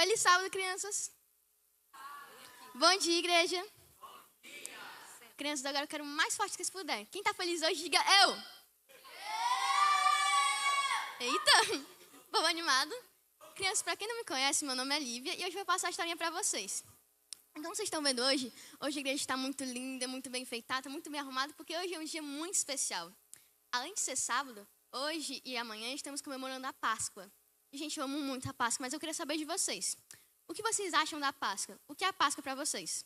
Feliz sábado, crianças. Bom dia, igreja. Crianças, agora eu quero mais forte que vocês puderem. Quem tá feliz hoje, diga eu. Eita, povo animado. Crianças, pra quem não me conhece, meu nome é Lívia e hoje eu vou passar a historinha pra vocês. Então, vocês estão vendo hoje a igreja está muito linda, muito bem enfeitada, muito bem arrumada, porque hoje é um dia muito especial. Além de ser sábado, hoje e amanhã estamos comemorando a Páscoa. E, gente, eu amo muito a Páscoa, mas eu queria saber de vocês. O que vocês acham da Páscoa? O que é a Páscoa pra vocês?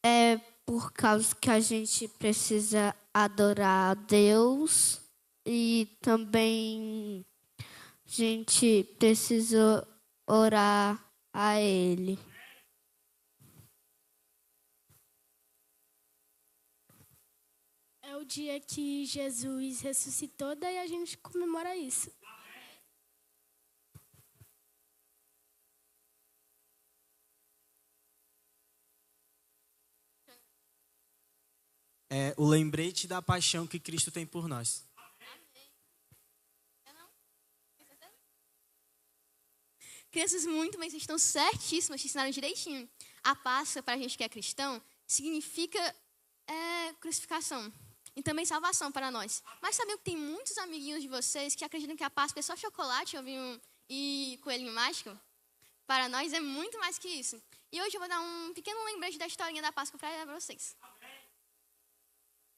É por causa que a gente precisa adorar a Deus e também a gente precisa orar a Ele. É o dia que Jesus ressuscitou, daí a gente comemora isso. É o lembrete da paixão que Cristo tem por nós. Crianças, muito bem, vocês estão certíssimas, te ensinaram direitinho. A Páscoa, para a gente que é cristão, significa crucificação e também salvação para nós. Mas sabiam que tem muitos amiguinhos de vocês que acreditam que a Páscoa é só chocolate, ovinho e coelhinho mágico? Para nós é muito mais que isso. E hoje eu vou dar um pequeno lembrete da historinha da Páscoa para vocês.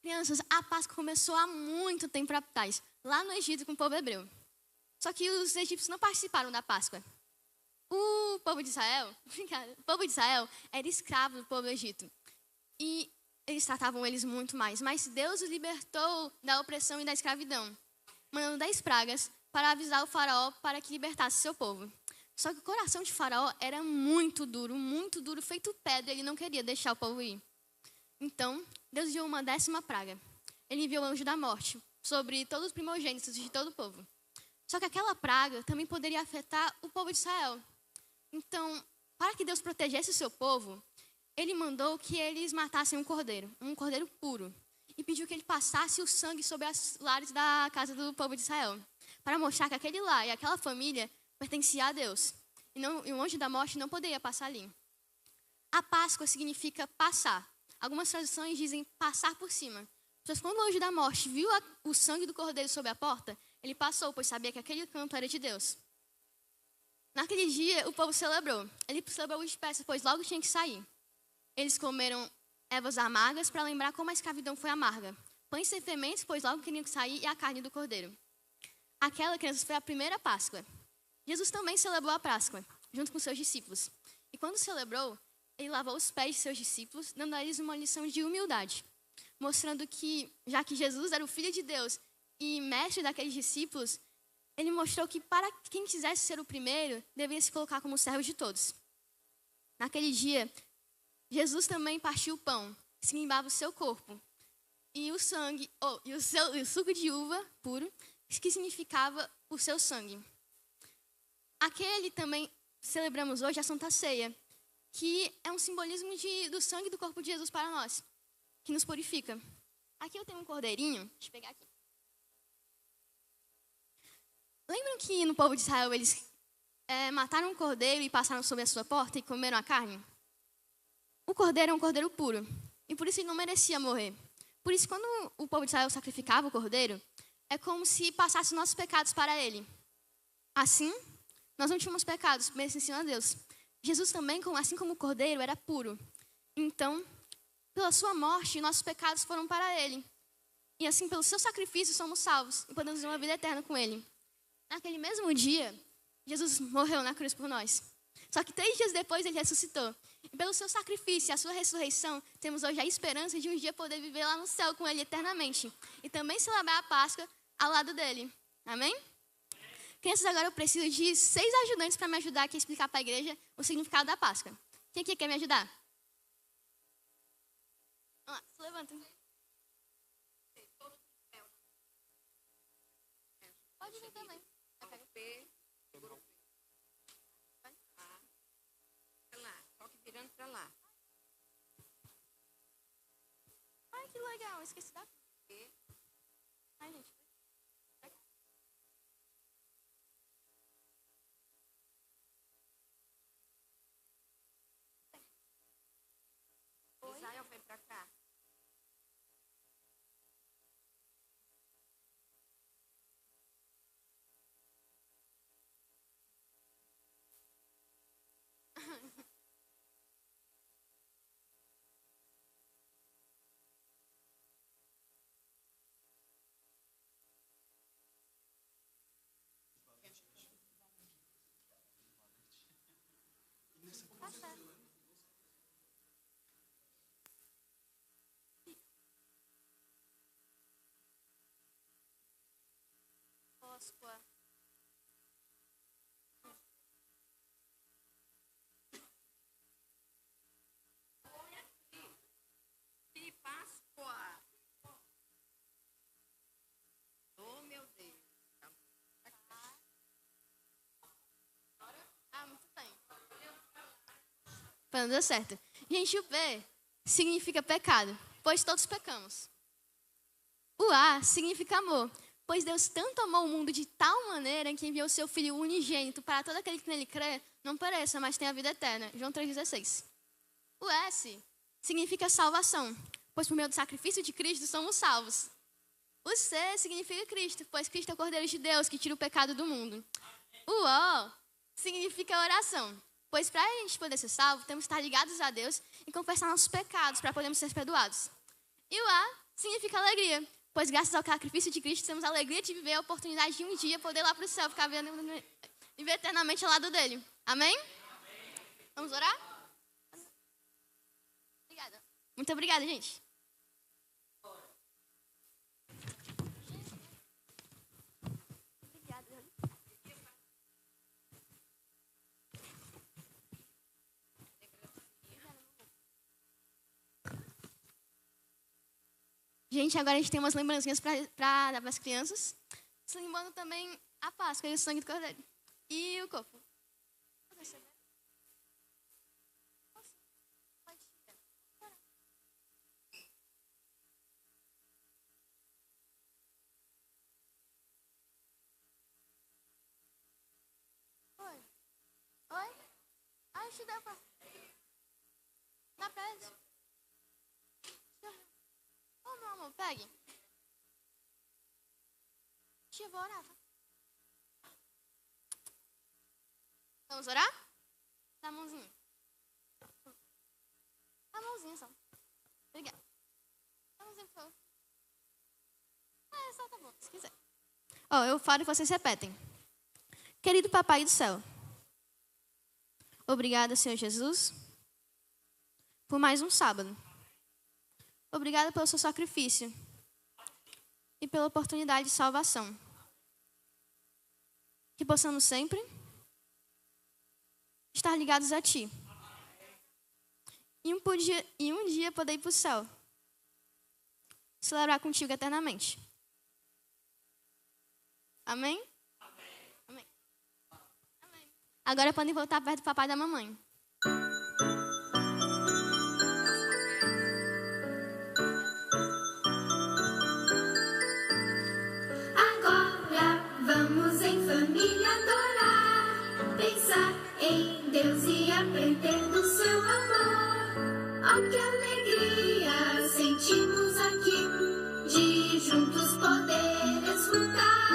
Crianças, a Páscoa começou há muito tempo atrás, lá no Egito com o povo hebreu. Só que os egípcios não participaram da Páscoa. O povo de Israel era escravo do povo do Egito. E eles tratavam eles muito mais. Mas Deus os libertou da opressão e da escravidão, mandando 10 pragas para avisar o faraó para que libertasse seu povo. Só que o coração de faraó era muito duro, feito pedra. Ele não queria deixar o povo ir. Então, Deus enviou uma 10ª praga. Ele enviou o anjo da morte sobre todos os primogênitos de todo o povo. Só que aquela praga também poderia afetar o povo de Israel. Então, para que Deus protegesse o seu povo, ele mandou que eles matassem um cordeiro puro, e pediu que ele passasse o sangue sobre as lares da casa do povo de Israel, para mostrar que aquele lar e aquela família pertencia a Deus, e o anjo da morte não poderia passar ali. A Páscoa significa passar. Algumas traduções dizem passar por cima. Pois quando o anjo da morte viu o sangue do cordeiro sobre a porta, ele passou, pois sabia que aquele canto era de Deus. Naquele dia, o povo celebrou. Ele celebrou de peça, pois logo tinha que sair. Eles comeram ervas amargas para lembrar como a escravidão foi amarga. Pães sem fermentos, pois logo queriam que sair, e a carne do cordeiro. Aquela, crianças, foi a primeira Páscoa. Jesus também celebrou a Páscoa, junto com seus discípulos. E quando celebrou, ele lavou os pés de seus discípulos, dando a eles uma lição de humildade, mostrando que, já que Jesus era o Filho de Deus e mestre daqueles discípulos, ele mostrou que para quem quisesse ser o primeiro, devia se colocar como servo de todos. Naquele dia, Jesus também partiu o pão, que significava o seu corpo, e o sangue, e o suco de uva puro, que significava o seu sangue. Aquele também celebramos hoje a Santa Ceia, que é um simbolismo do sangue do corpo de Jesus para nós, que nos purifica. Aqui eu tenho um cordeirinho, deixa eu pegar aqui. Lembram que no povo de Israel eles mataram um cordeiro e passaram sobre a sua porta e comeram a carne? O cordeiro é um cordeiro puro, e por isso ele não merecia morrer. Por isso, quando o povo de Israel sacrificava o cordeiro, é como se passasse nossos pecados para ele. Assim, nós não tínhamos pecados, pertenciam a Deus. Jesus também, assim como o cordeiro, era puro. Então, pela sua morte, nossos pecados foram para ele. E assim, pelo seu sacrifício, somos salvos e podemos ter uma vida eterna com ele. Naquele mesmo dia, Jesus morreu na cruz por nós. Só que 3 dias depois, ele ressuscitou. E pelo seu sacrifício e a sua ressurreição, temos hoje a esperança de um dia poder viver lá no céu com ele eternamente. E também celebrar a Páscoa ao lado dele. Amém? Crianças, agora eu preciso de 6 ajudantes para me ajudar aqui a explicar para a igreja o significado da Páscoa. Quem aqui quer me ajudar? Vamos lá, se levanta. Pode vir também. Virando para lá. Ai, que legal, esqueci da... Ai, gente. vem pra cá. Páscoa. De Páscoa. Oh, meu Deus. Ah, muito bem. Não deu certo. Gente, o P significa pecado, pois todos pecamos. O A significa amor, pois Deus tanto amou o mundo de tal maneira que enviou seu Filho unigênito para todo aquele que nele crê, não pereça, mas tenha a vida eterna. João 3,16. O S significa salvação, pois por meio do sacrifício de Cristo somos salvos. O C significa Cristo, pois Cristo é o Cordeiro de Deus que tira o pecado do mundo. O O significa oração, pois para a gente poder ser salvo, temos que estar ligados a Deus e confessar nossos pecados para podermos ser perdoados. E o A significa alegria, pois graças ao sacrifício de Cristo temos a alegria de viver a oportunidade de um dia poder ir lá para o céu, ficar viver eternamente ao lado dele. Amém? Vamos orar? Obrigada. Muito obrigada, gente. Gente, agora a gente tem umas lembrancinhas para dar para as crianças. Se lembrando também a Páscoa e o sangue do Cordeiro. E o corpo. Oi? Oi? Ah, te dá pra... Dá pra eles? Oh, meu amor, pegue. Tia, vou orar, tá? Vamos orar? Dá a mãozinha. Dá a mãozinha só. Obrigada. Dá a mãozinha, por favor. Só tá bom, se quiser. Eu falo e vocês repetem. Querido Papai do Céu, obrigada, Senhor Jesus, por mais um sábado. Obrigada pelo seu sacrifício e pela oportunidade de salvação. Que possamos sempre estar ligados a Ti. E um dia poder ir para o céu. Celebrar contigo eternamente. Amém? Amém. Amém. Agora podem voltar perto do papai e da mamãe. Vamos em família adorar, pensar em Deus e aprender do seu amor. Oh, que alegria sentimos aqui de juntos poder escutar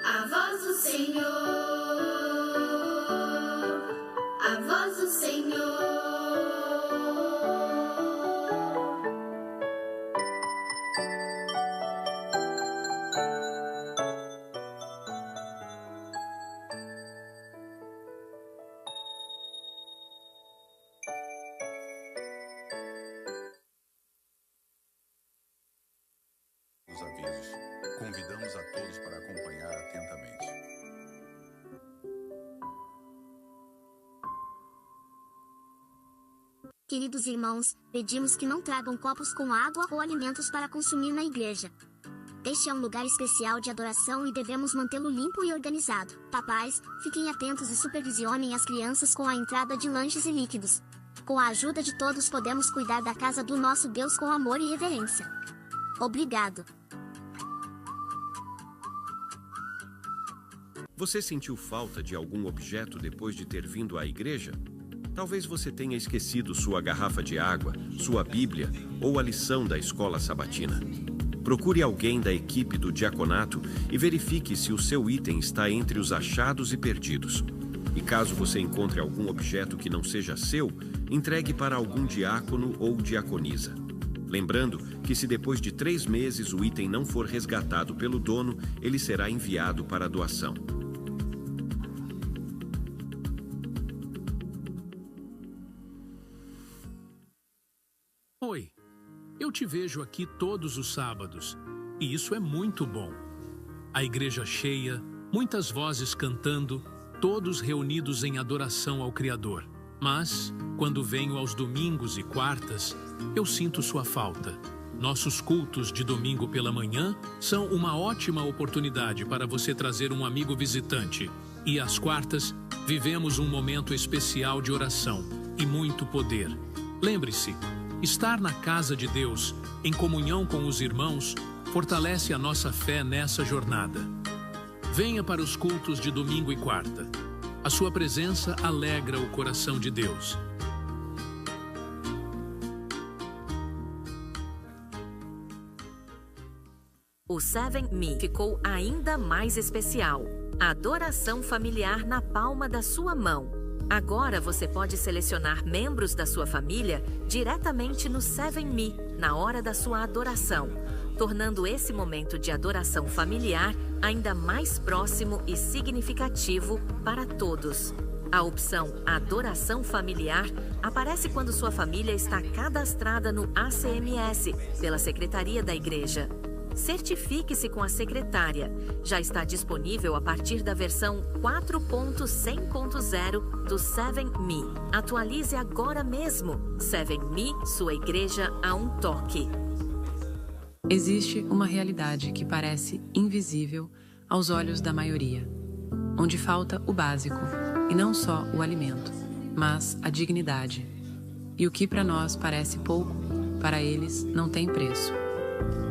a voz do Senhor, a voz do Senhor. Avisos. Convidamos a todos para acompanhar atentamente. Queridos irmãos, pedimos que não tragam copos com água ou alimentos para consumir na igreja. Este é um lugar especial de adoração e devemos mantê-lo limpo e organizado. Papais, fiquem atentos e supervisionem as crianças com a entrada de lanches e líquidos. Com a ajuda de todos podemos cuidar da casa do nosso Deus com amor e reverência. Obrigado. Você sentiu falta de algum objeto depois de ter vindo à igreja? Talvez você tenha esquecido sua garrafa de água, sua Bíblia ou a lição da escola sabatina. Procure alguém da equipe do diaconato e verifique se o seu item está entre os achados e perdidos. E caso você encontre algum objeto que não seja seu, entregue para algum diácono ou diaconisa. Lembrando que se depois de 3 meses o item não for resgatado pelo dono, ele será enviado para a doação. Oi, eu te vejo aqui todos os sábados, e isso é muito bom. A igreja cheia, muitas vozes cantando, todos reunidos em adoração ao Criador. Mas, quando venho aos domingos e quartas, eu sinto sua falta. Nossos cultos de domingo pela manhã são uma ótima oportunidade para você trazer um amigo visitante. E às quartas, vivemos um momento especial de oração e muito poder. Lembre-se, estar na casa de Deus, em comunhão com os irmãos, fortalece a nossa fé nessa jornada. Venha para os cultos de domingo e quarta. A sua presença alegra o coração de Deus. O 7Me ficou ainda mais especial. A adoração familiar na palma da sua mão. Agora você pode selecionar membros da sua família diretamente no 7Me, na hora da sua adoração, tornando esse momento de adoração familiar ainda mais próximo e significativo para todos. A opção Adoração Familiar aparece quando sua família está cadastrada no ACMS, pela Secretaria da Igreja. Certifique-se com a secretária. Já está disponível a partir da versão 4.100.0 do 7Me. Atualize agora mesmo. 7Me, sua igreja a um toque. Existe uma realidade que parece invisível aos olhos da maioria, onde falta o básico, e não só o alimento, mas a dignidade. E o que para nós parece pouco, para eles não tem preço.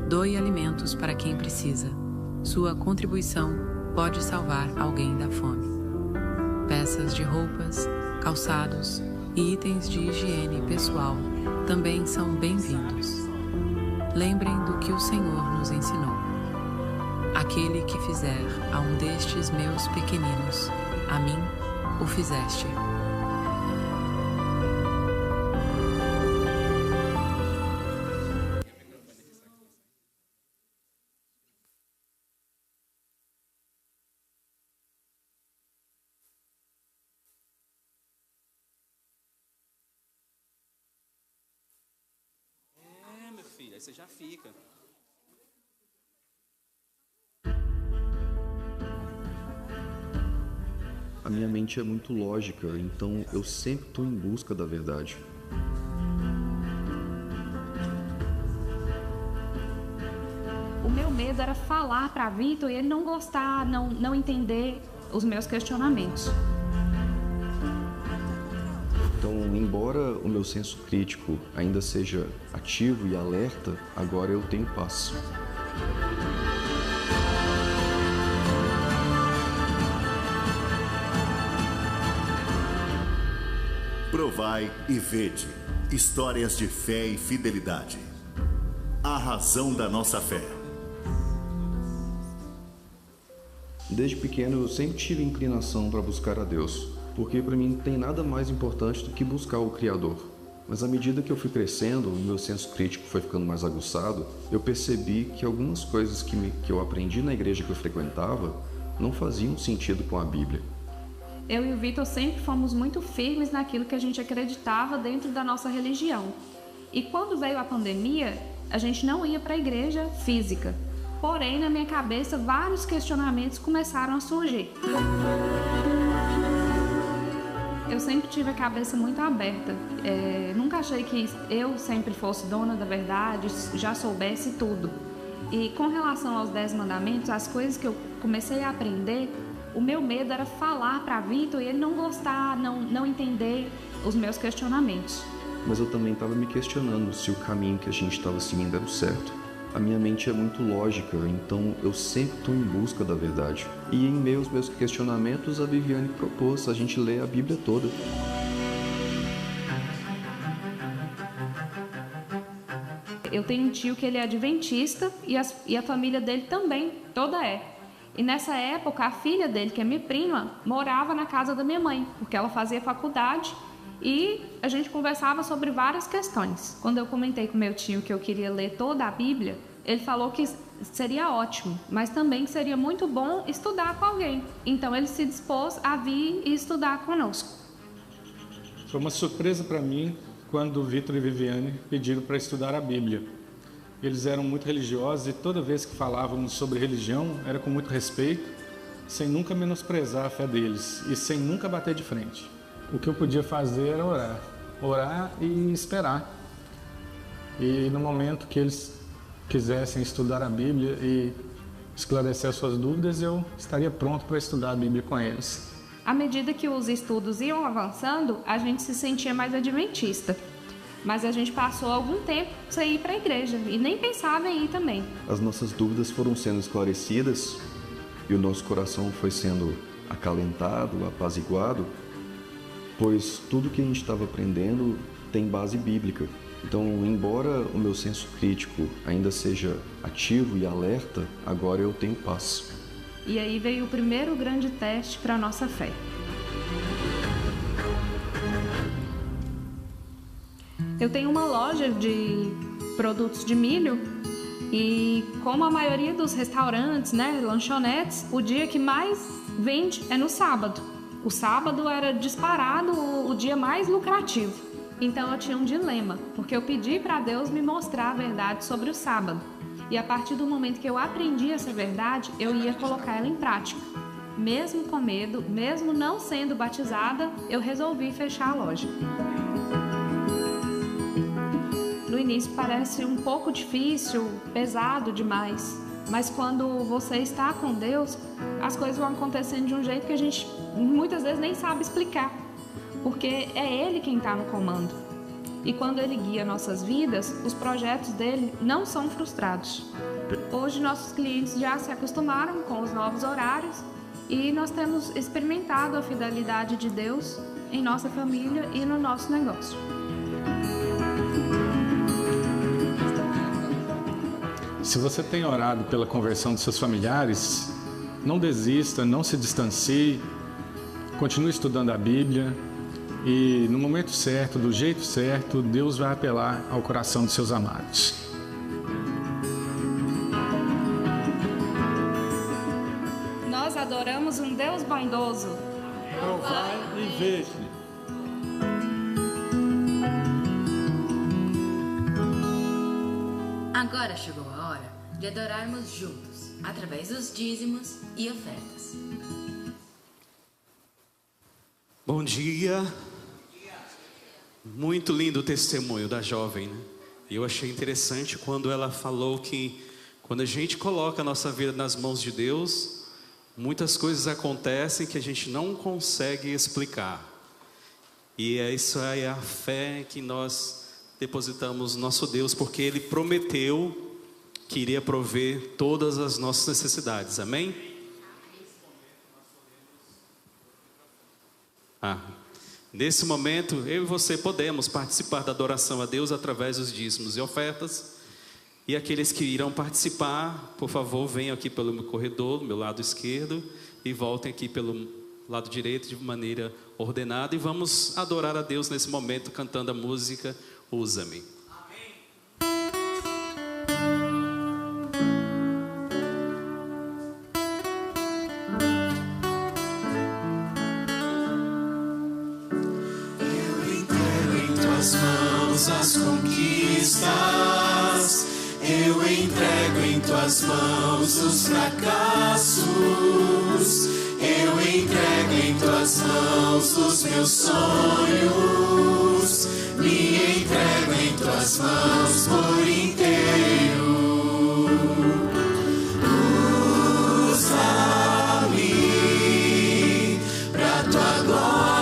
Doe alimentos para quem precisa. Sua contribuição pode salvar alguém da fome. Peças de roupas, calçados e itens de higiene pessoal também são bem-vindos. Lembrem do que o Senhor nos ensinou. Aquele que fizer a um destes meus pequeninos, a mim o fizeste. Aí você já fica. A minha mente é muito lógica, então eu sempre estou em busca da verdade. O meu medo era falar para Vitor e ele não gostar, não entender os meus questionamentos. Então, embora o meu senso crítico ainda seja ativo e alerta, agora eu tenho paz. Provai e vede. Histórias de fé e fidelidade. A razão da nossa fé. Desde pequeno eu sempre tive inclinação para buscar a Deus, porque para mim não tem nada mais importante do que buscar o Criador. Mas à medida que eu fui crescendo, o meu senso crítico foi ficando mais aguçado, eu percebi que algumas coisas que eu aprendi na igreja que eu frequentava não faziam sentido com a Bíblia. Eu e o Vitor sempre fomos muito firmes naquilo que a gente acreditava dentro da nossa religião. E quando veio a pandemia, a gente não ia para a igreja física. Porém, na minha cabeça, vários questionamentos começaram a surgir. Eu sempre tive a cabeça muito aberta. Nunca achei que eu sempre fosse dona da verdade, já soubesse tudo. E com relação aos 10 mandamentos, as coisas que eu comecei a aprender, o meu medo era falar para Vitor e ele não gostar, não entender os meus questionamentos. Mas eu também estava me questionando se o caminho que a gente estava seguindo era o certo. A minha mente é muito lógica, então eu sempre estou em busca da verdade. E em meio aos meus questionamentos, a Viviane propôs a gente ler a Bíblia toda. Eu tenho um tio que ele é adventista e a família dele também, toda é. E nessa época, a filha dele, que é minha prima, morava na casa da minha mãe, porque ela fazia faculdade e a gente conversava sobre várias questões. Quando eu comentei com meu tio que eu queria ler toda a Bíblia, ele falou que seria ótimo, mas também que seria muito bom estudar com alguém. Então ele se dispôs a vir e estudar conosco. Foi uma surpresa para mim quando o Vitor e Viviane pediram para estudar a Bíblia. Eles eram muito religiosos e toda vez que falávamos sobre religião era com muito respeito, sem nunca menosprezar a fé deles e sem nunca bater de frente. O que eu podia fazer era orar e esperar. E no momento que eles quisessem estudar a Bíblia e esclarecer as suas dúvidas, eu estaria pronto para estudar a Bíblia com eles. À medida que os estudos iam avançando, a gente se sentia mais adventista. Mas a gente passou algum tempo sem ir para a igreja e nem pensava em ir também. As nossas dúvidas foram sendo esclarecidas e o nosso coração foi sendo acalentado, apaziguado, pois tudo que a gente estava aprendendo tem base bíblica. Então, embora o meu senso crítico ainda seja ativo e alerta, agora eu tenho paz. E aí veio o primeiro grande teste para a nossa fé. Eu tenho uma loja de produtos de milho e, como a maioria dos restaurantes, lanchonetes, o dia que mais vende é no sábado. O sábado era disparado o dia mais lucrativo. Então eu tinha um dilema, porque eu pedi para Deus me mostrar a verdade sobre o sábado. E a partir do momento que eu aprendi essa verdade, eu ia colocar ela em prática. Mesmo com medo, mesmo não sendo batizada, eu resolvi fechar a loja. No início parece um pouco difícil, pesado demais, mas quando você está com Deus, as coisas vão acontecendo de um jeito que a gente muitas vezes nem sabe explicar, porque é Ele quem está no comando. E quando Ele guia nossas vidas, os projetos dele não são frustrados. Hoje nossos clientes já se acostumaram com os novos horários e nós temos experimentado a fidelidade de Deus em nossa família e no nosso negócio. Se você tem orado pela conversão de seus familiares, não desista, não se distancie, continue estudando a Bíblia e no momento certo, do jeito certo, Deus vai apelar ao coração de seus amados. Nós adoramos um Deus bondoso. Provai e veja. Agora chegou a hora de adorarmos juntos, através dos dízimos e ofertas. Bom dia. Muito lindo o testemunho da jovem, né? E eu achei interessante quando ela falou que quando a gente coloca a nossa vida nas mãos de Deus, muitas coisas acontecem que a gente não consegue explicar. E isso é a fé que nós depositamos no nosso Deus, porque Ele prometeu que iria prover todas as nossas necessidades. Amém? Nesse momento, eu e você podemos participar da adoração a Deus através dos dízimos e ofertas. E aqueles que irão participar, por favor, venham aqui pelo meu corredor, do meu lado esquerdo, e voltem aqui pelo lado direito de maneira ordenada. E vamos adorar a Deus nesse momento, cantando a música Usa-me. As conquistas, eu entrego em tuas mãos os fracassos, eu entrego em tuas mãos os meus sonhos, me entrego em tuas mãos por inteiro. Usa-me pra tua glória.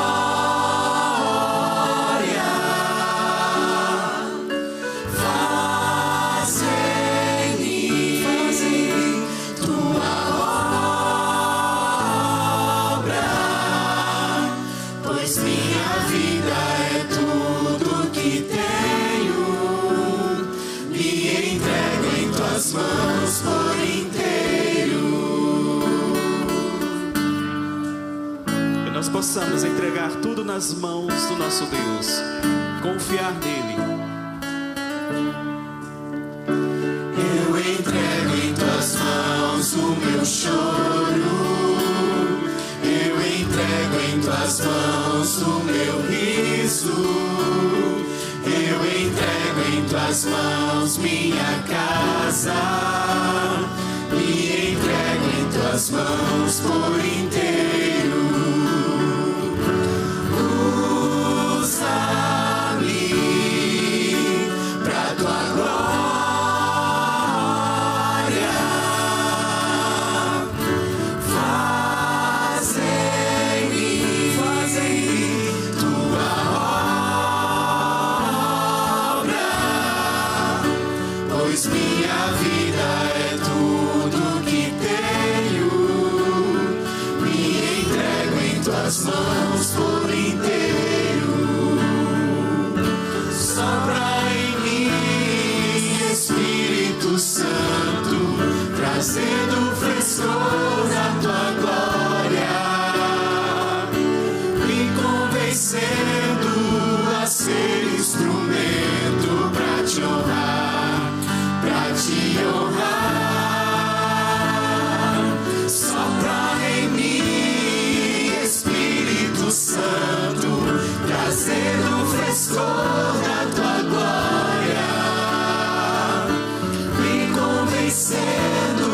Minha vida é tudo que tenho, possamos entregar tudo nas mãos do nosso Deus, confiar nele. Eu entrego em tuas mãos o meu choro, eu entrego em tuas mãos o meu riso, eu entrego em tuas mãos minha casa, me entrego em tuas mãos por inteiro. Usa-me pra tua glória, faz em mim tua obra, pois minha vida é tudo que tenho, me entrego em tuas mãos por inteiro. Sopra em mim, Espírito Santo, trazendo o frescor da tua glória, me convencendo a ser instrumento pra te honrar, pra te honrar. Sopra em mim, Espírito Santo, trazendo o frescor da tua glória, me convencendo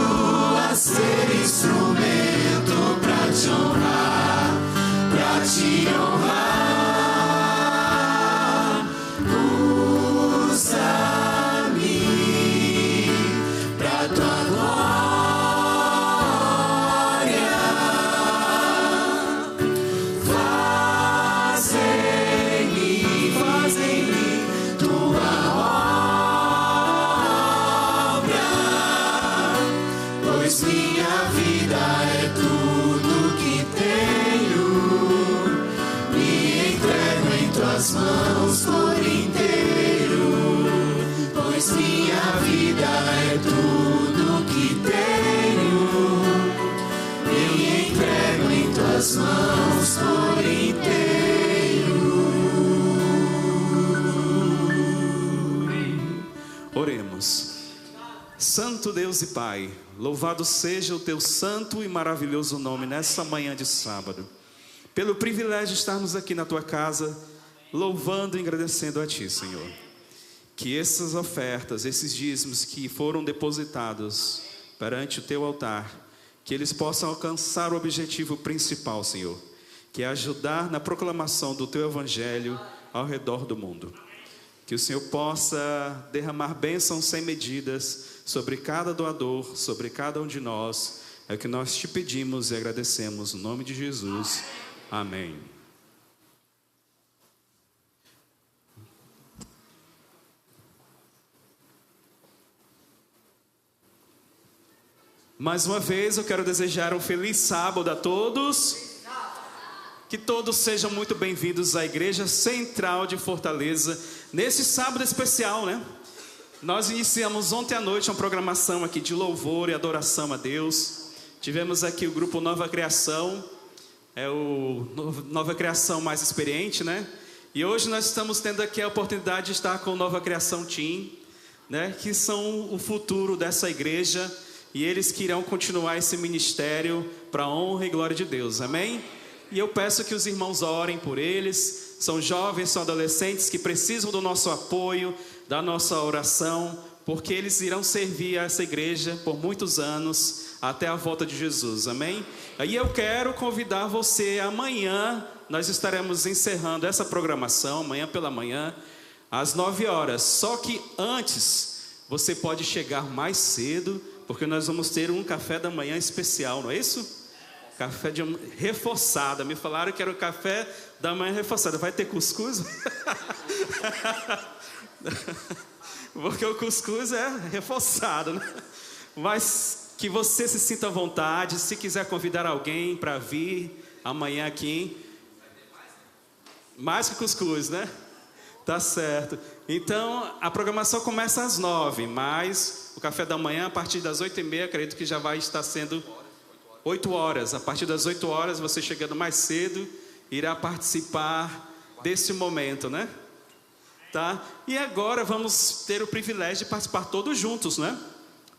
a ser instrumento pra te honrar, pra te honrar. Usa-me pra tua glória, faz em mim tua obra, pois minha vida é tudo que tenho, me entrego em tuas mãos por inteiro, pois minha vida é tudo que tenho, me entrego em tuas mãos por inteiro. Oremos. Santo Deus e Pai, louvado seja o teu santo e maravilhoso nome nessa manhã de sábado, pelo privilégio de estarmos aqui na tua casa, louvando e agradecendo a ti, Senhor. Que essas ofertas, esses dízimos que foram depositados perante o teu altar, que eles possam alcançar o objetivo principal, Senhor, que é ajudar na proclamação do teu evangelho ao redor do mundo. Que o Senhor possa derramar bênçãos sem medidas sobre cada doador, sobre cada um de nós. É o que nós te pedimos e agradecemos, no nome de Jesus. Amém. Mais uma vez eu quero desejar um feliz sábado a todos. Que todos sejam muito bem-vindos à Igreja Central de Fortaleza, nesse sábado especial, né? Nós iniciamos ontem à noite uma programação aqui de louvor e adoração a Deus. Tivemos aqui o grupo Nova Criação, é o Nova Criação mais experiente, né? E hoje nós estamos tendo aqui a oportunidade de estar com o Nova Criação Team, né? Que são o futuro dessa igreja, e eles que irão continuar esse ministério para a honra e glória de Deus, amém? E eu peço que os irmãos orem por eles. São jovens, são adolescentes que precisam do nosso apoio, da nossa oração, porque eles irão servir a essa igreja por muitos anos, até a volta de Jesus, amém? E eu quero convidar você, amanhã nós estaremos encerrando essa programação, amanhã pela manhã, às 9 horas. Só que antes, você pode chegar mais cedo, porque nós vamos ter um café da manhã especial, não é isso? Café de reforçada. Me falaram que era o café da manhã reforçada. Vai ter cuscuz? Porque o cuscuz é reforçado, né? Mas que você se sinta à vontade. Se quiser convidar alguém para vir amanhã aqui. Mais que cuscuz, né? Tá certo. Então, a programação começa às 9, mas o café da manhã, a partir das 8h30, acredito que já vai estar sendo 8 horas. A partir das 8 horas, você chegando mais cedo, irá participar desse momento, né? Tá? E agora vamos ter o privilégio de participar todos juntos, né?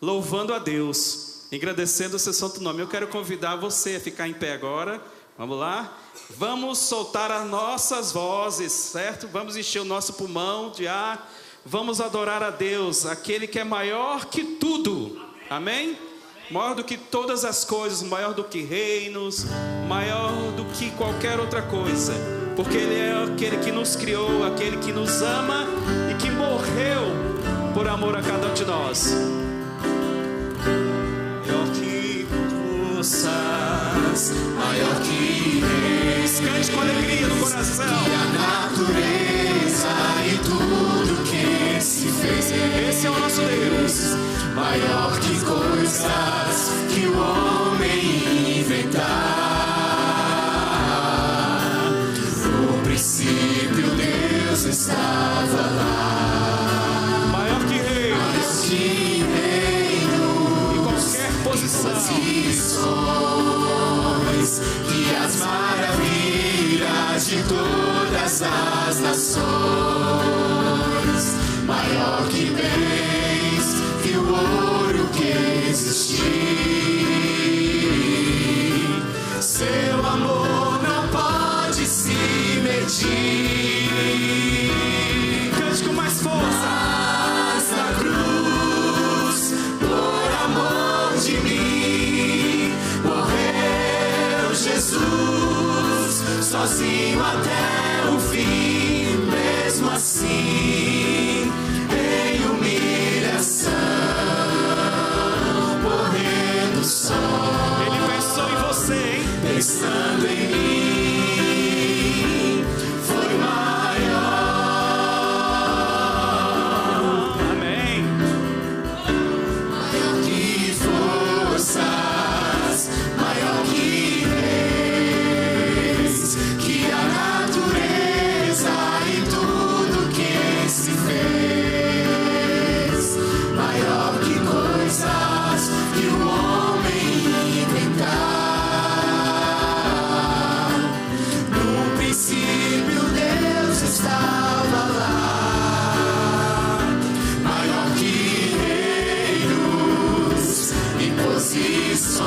Louvando a Deus, engrandecendo o seu santo nome. Eu quero convidar você a ficar em pé agora. Vamos lá? Vamos soltar as nossas vozes, certo? Vamos encher o nosso pulmão de ar. Vamos adorar a Deus, aquele que é maior que tudo. Amém? Maior do que todas as coisas, maior do que reinos, maior do que qualquer outra coisa. Porque Ele é aquele que nos criou, aquele que nos ama e que morreu por amor a cada um de nós. Maior que forças, maior que reis. Cante com alegria no coração. Que a natureza e tudo que se fez. Esse é o nosso Deus. Maior que coisas que o homem inventar. No princípio Deus estava lá. Maior que reino. Maior que reino. Em qualquer posição. Que as maravilhas de todas as nações. Maior que bens, que o ouro que existir. Seu amor não pode se medir. Cante com mais força. Mas na cruz, por amor de mim, morreu Jesus, sozinho até o fim. Mesmo assim, em humilhação, morrendo só. Ele pensou em você, hein? Pensando em mim, foi maior. Amém. Maior que forças, maior que reis, que a natureza e tudo que se fez. Maior que coisas que o homem inventar. No princípio Deus estava lá. Maior que reinos e posições,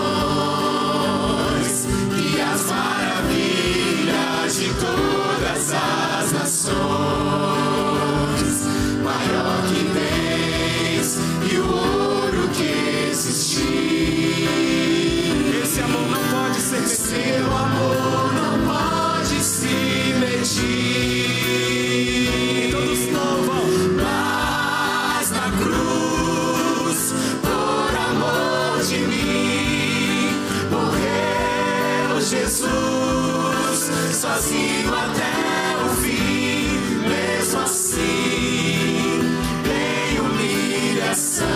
que as maravilhas de todas as nações. Maior que bens e o ouro que existir. Esse amor não pode ser medido. Seu amor não pode se medir. Todos louvam. Mas na cruz, por amor de mim, morreu Jesus, sozinho até o fim. Mesmo assim, em humilhação,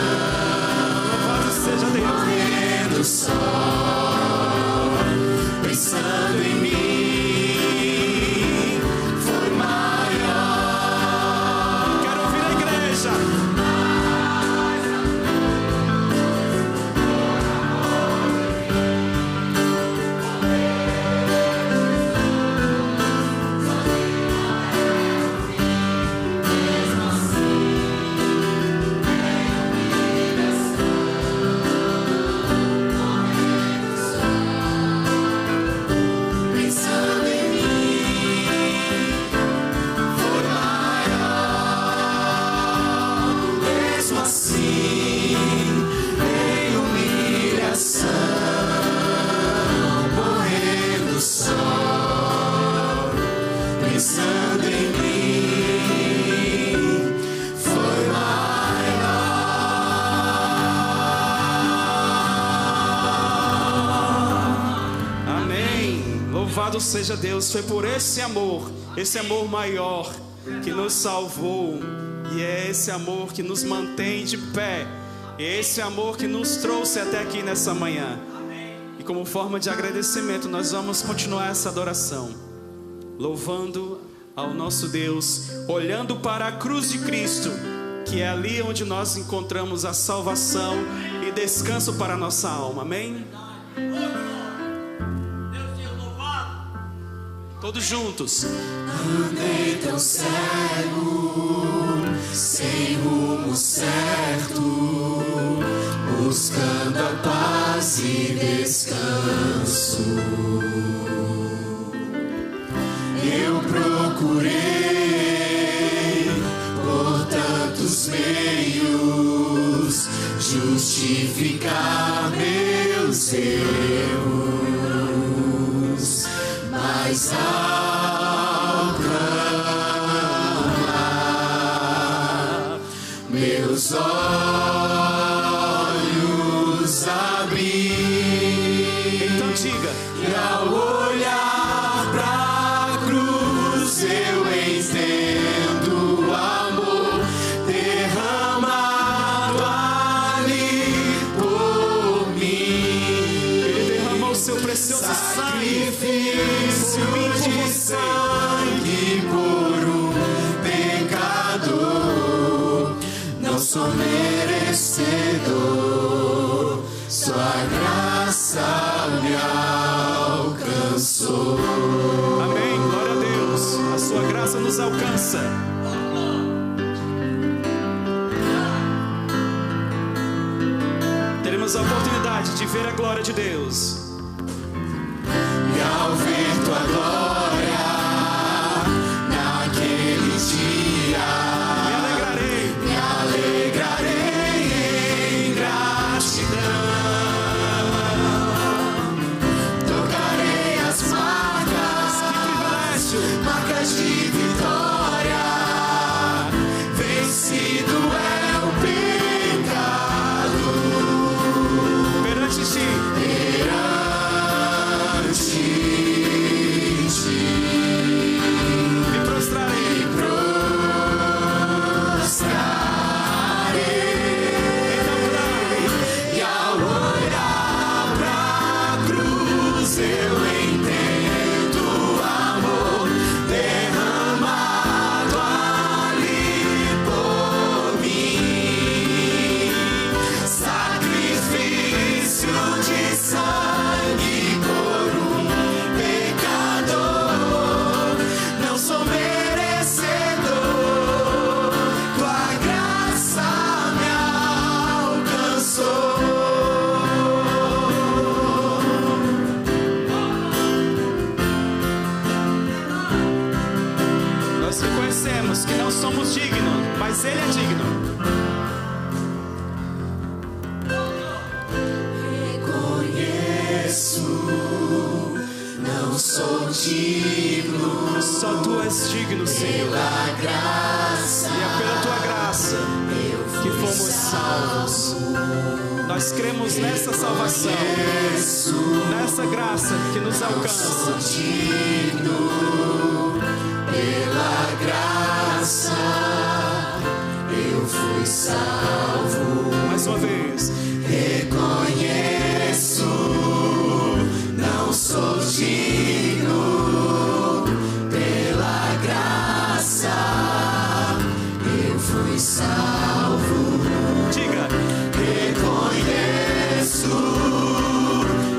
Louvado seja Deus. morrendo só, pensando em mim, foi maior. Quero ouvir a igreja. Pensando em mim, foi maior. Mesmo assim, em humilhação, morrendo só, pensando em mim, foi maior. Amém. Louvado seja Deus. Foi por esse amor maior que nos salvou. E é esse amor que nos mantém de pé. É esse amor que nos trouxe até aqui nessa manhã. E como forma de agradecimento, nós vamos continuar essa adoração, louvando ao nosso Deus, olhando para a cruz de Cristo, que é ali onde nós encontramos a salvação e descanso para a nossa alma. Amém? Todos juntos. Andei tão cego, sem rumo certo, buscando a paz e descanso. Eu procurei por tantos meios justificar meus erros, mas ao clamar, meus olhos abri. Então diga. E ao olhar pra cruz eu entendo o amor derramado ali por mim. Ele derramou seu precioso sacrifício de sangue por um pecador. Não sou merecedor, sua graça me alcançou. Amém, glória a Deus. A sua graça nos alcança. Teremos a oportunidade de ver a glória de Deus. E ao ver tua glória naquele dia, me alegrarei em gratidão. Tocarei as marcas, marcas de vitória. Vencido é o pecado. Perante ti. Me prostrarei. E ao olhar pra cruz eu entendo o amor derramado ali por mim. Sacrifício de sangue por um pecador. Não sou merecedor, tua graça me alcançou. Nós reconhecemos que não somos dignos, mas Ele é digno. Reconheço, não sou digno, só Tu és digno, Senhor. pela graça, E é pela Tua graça que fomos salvos. Nós cremos nessa salvação, nessa graça que nos alcança. digno, pela graça eu fui salvo. Mais uma vez. Reconheço, não sou digno, pela graça eu fui salvo. Diga. Reconheço,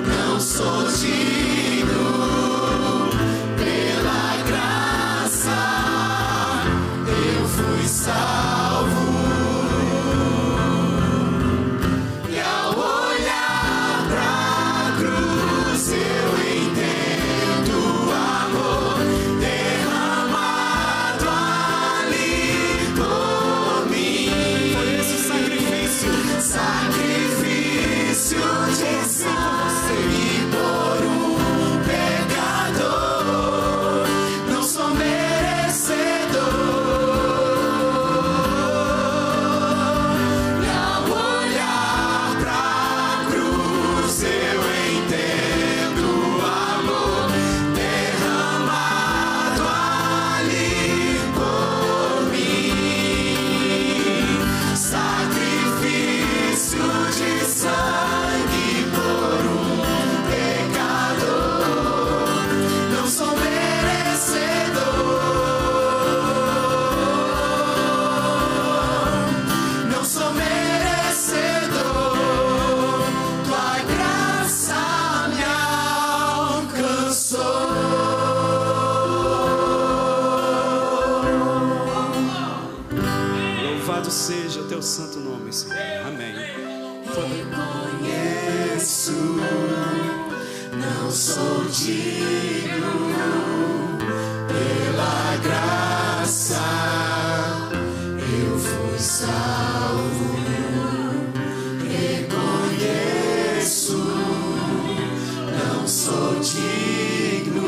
não sou digno, pela graça eu fui salvo. E ao olhar pra cruz eu entendo o amor derramado ali por mim. Foi esse sacrifício. Sacrifício de sangue por um pecador. Não sou merecedor. E ao olhar pra cruz eu entendo o amor derramado ali por mim. Sacrifício de sangue por um digno, pela graça eu fui salvo. Reconheço, não sou digno,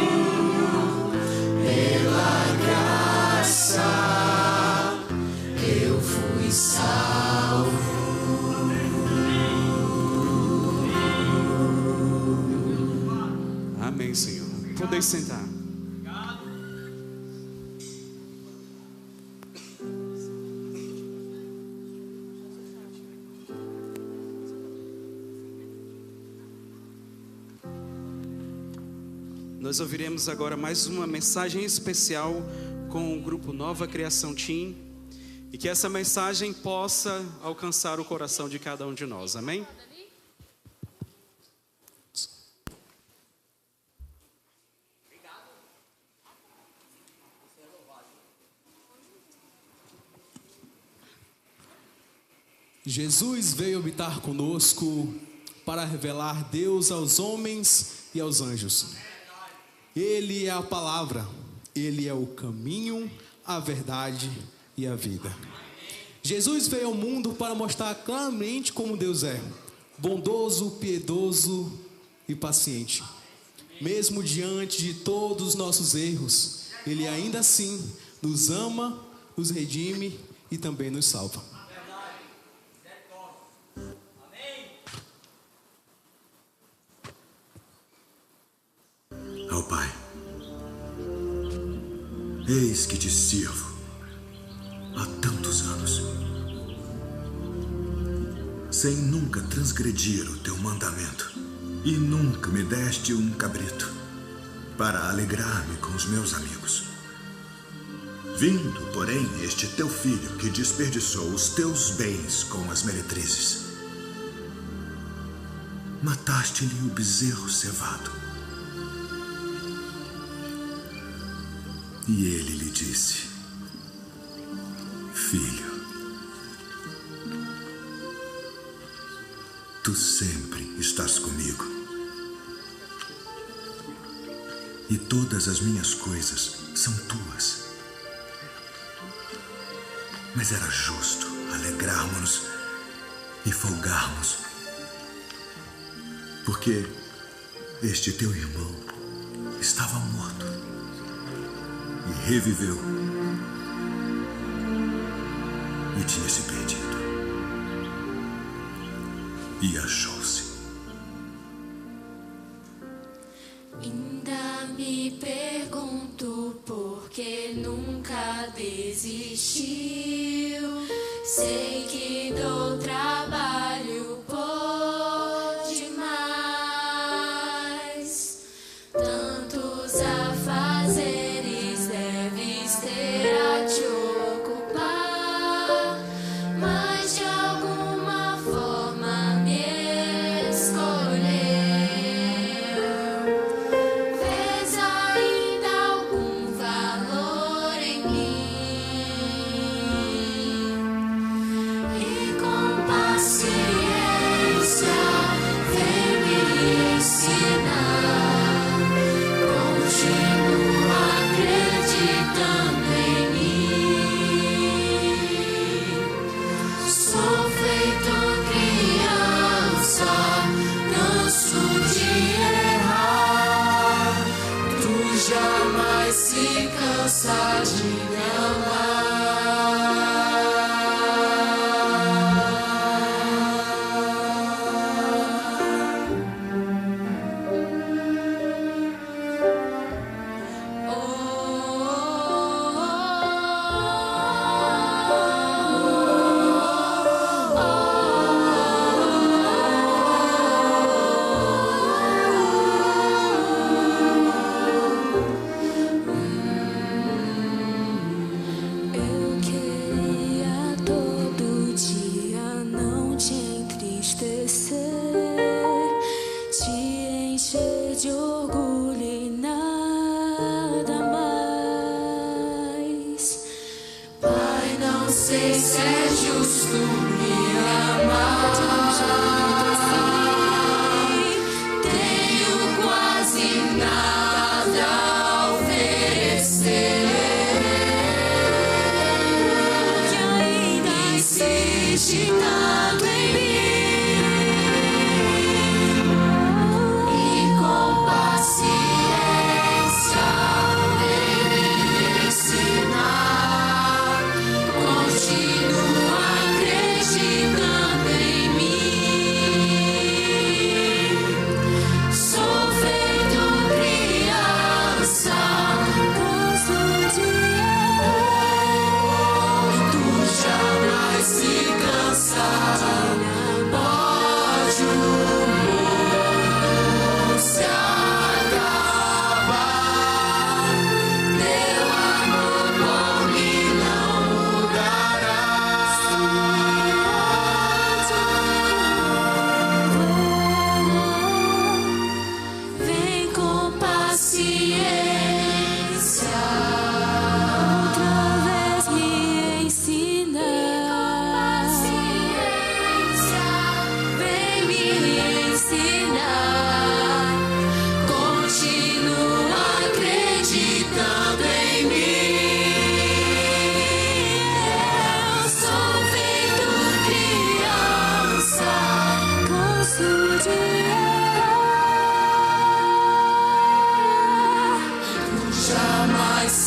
pela graça eu fui salvo. Amém, Senhor. Podeis sentar. Nós ouviremos agora mais uma mensagem especial com o grupo Nova Criação Team, e que essa mensagem possa alcançar o coração de cada um de nós. Amém? Jesus veio habitar conosco para revelar Deus aos homens e aos anjos. Ele é a palavra, Ele é o caminho, a verdade e a vida. Jesus veio ao mundo para mostrar claramente como Deus é, bondoso, piedoso e paciente. Mesmo diante de todos os nossos erros, Ele ainda assim nos ama, nos redime e também nos salva. Ó Pai, eis que te sirvo há tantos anos, sem nunca transgredir o teu mandamento, e nunca me deste um cabrito para alegrar-me com os meus amigos. Vindo, porém, este teu filho que desperdiçou os teus bens com as meretrizes, mataste-lhe o bezerro cevado. E ele lhe disse: Filho, tu sempre estás comigo, e todas as minhas coisas são tuas. Mas era justo alegrarmos-nos e folgarmos, porque este teu irmão estava morto e reviveu, e tinha se perdido, e achou-se. Ainda me pergunto por que nunca desistiu. Sei que dou trabalho por demais, tantos afazeres deves ter a te ocupar, mas de alguma forma me escolheu. Vês ainda algum valor em mim, e com paciência vem me ensinar. Continuo acreditando em mim. Sou feito criança, canso de errar. Tu jamais se cansa de me amar. Eu queria todo dia não te entristecer, te encher de orgulho e nada mais. Pai, não sei se é justo me amar. Tenho quase nada.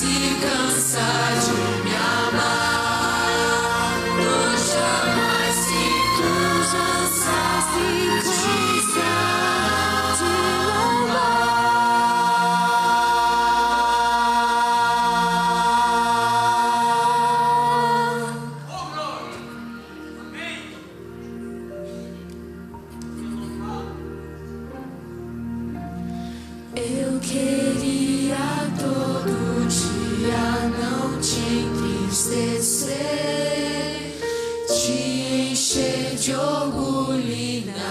se cansar de me amar, tu jamais se cansas de eu queria todo dia não te entristecer, te encher de orgulho e nada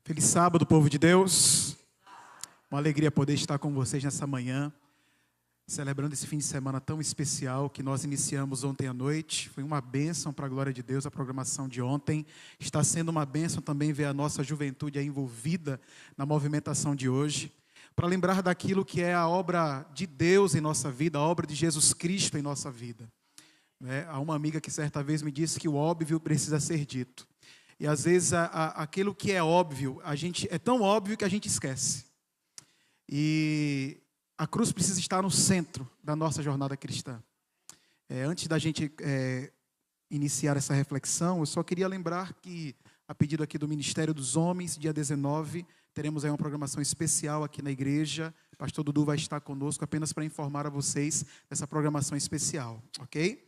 Feliz sábado, povo de Deus. Uma alegria poder estar com vocês nessa manhã, celebrando esse fim de semana tão especial que nós iniciamos ontem à noite. Foi uma bênção para a glória de Deus a programação de ontem. Está sendo uma bênção também ver a nossa juventude aí envolvida na movimentação de hoje, para lembrar daquilo que é a obra de Deus em nossa vida, a obra de Jesus Cristo em nossa vida. Há uma amiga que certa vez me disse que o óbvio precisa ser dito. E às vezes aquilo que é óbvio, é tão óbvio que a gente esquece. E a cruz precisa estar no centro da nossa jornada cristã. Antes da gente iniciar essa reflexão, eu só queria lembrar que, a pedido aqui do Ministério dos Homens, dia 19, teremos aí uma programação especial aqui na igreja. O pastor Dudu vai estar conosco apenas para informar a vocês dessa programação especial, ok?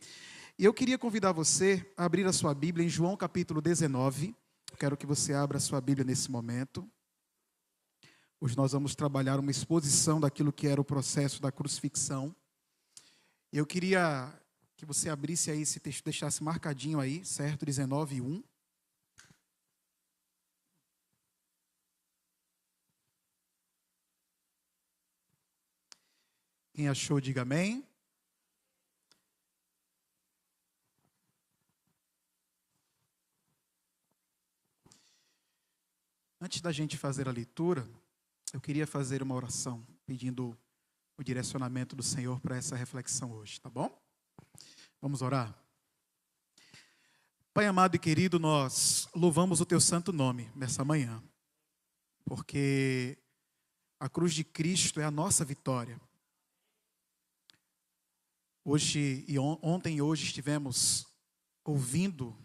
E eu queria convidar você a abrir a sua Bíblia em João capítulo 19. Quero que você abra a sua Bíblia nesse momento. Hoje nós vamos trabalhar uma exposição daquilo que era o processo da crucifixão. Eu queria que você abrisse aí esse texto, deixasse marcadinho aí, certo? 19:1. Quem achou, diga amém. Antes da gente fazer a leitura, eu queria fazer uma oração, pedindo o direcionamento do Senhor para essa reflexão hoje, tá bom? Vamos orar? Pai amado e querido, nós louvamos o Teu santo nome nessa manhã, porque a cruz de Cristo é a nossa vitória. Hoje e ontem e hoje estivemos ouvindo,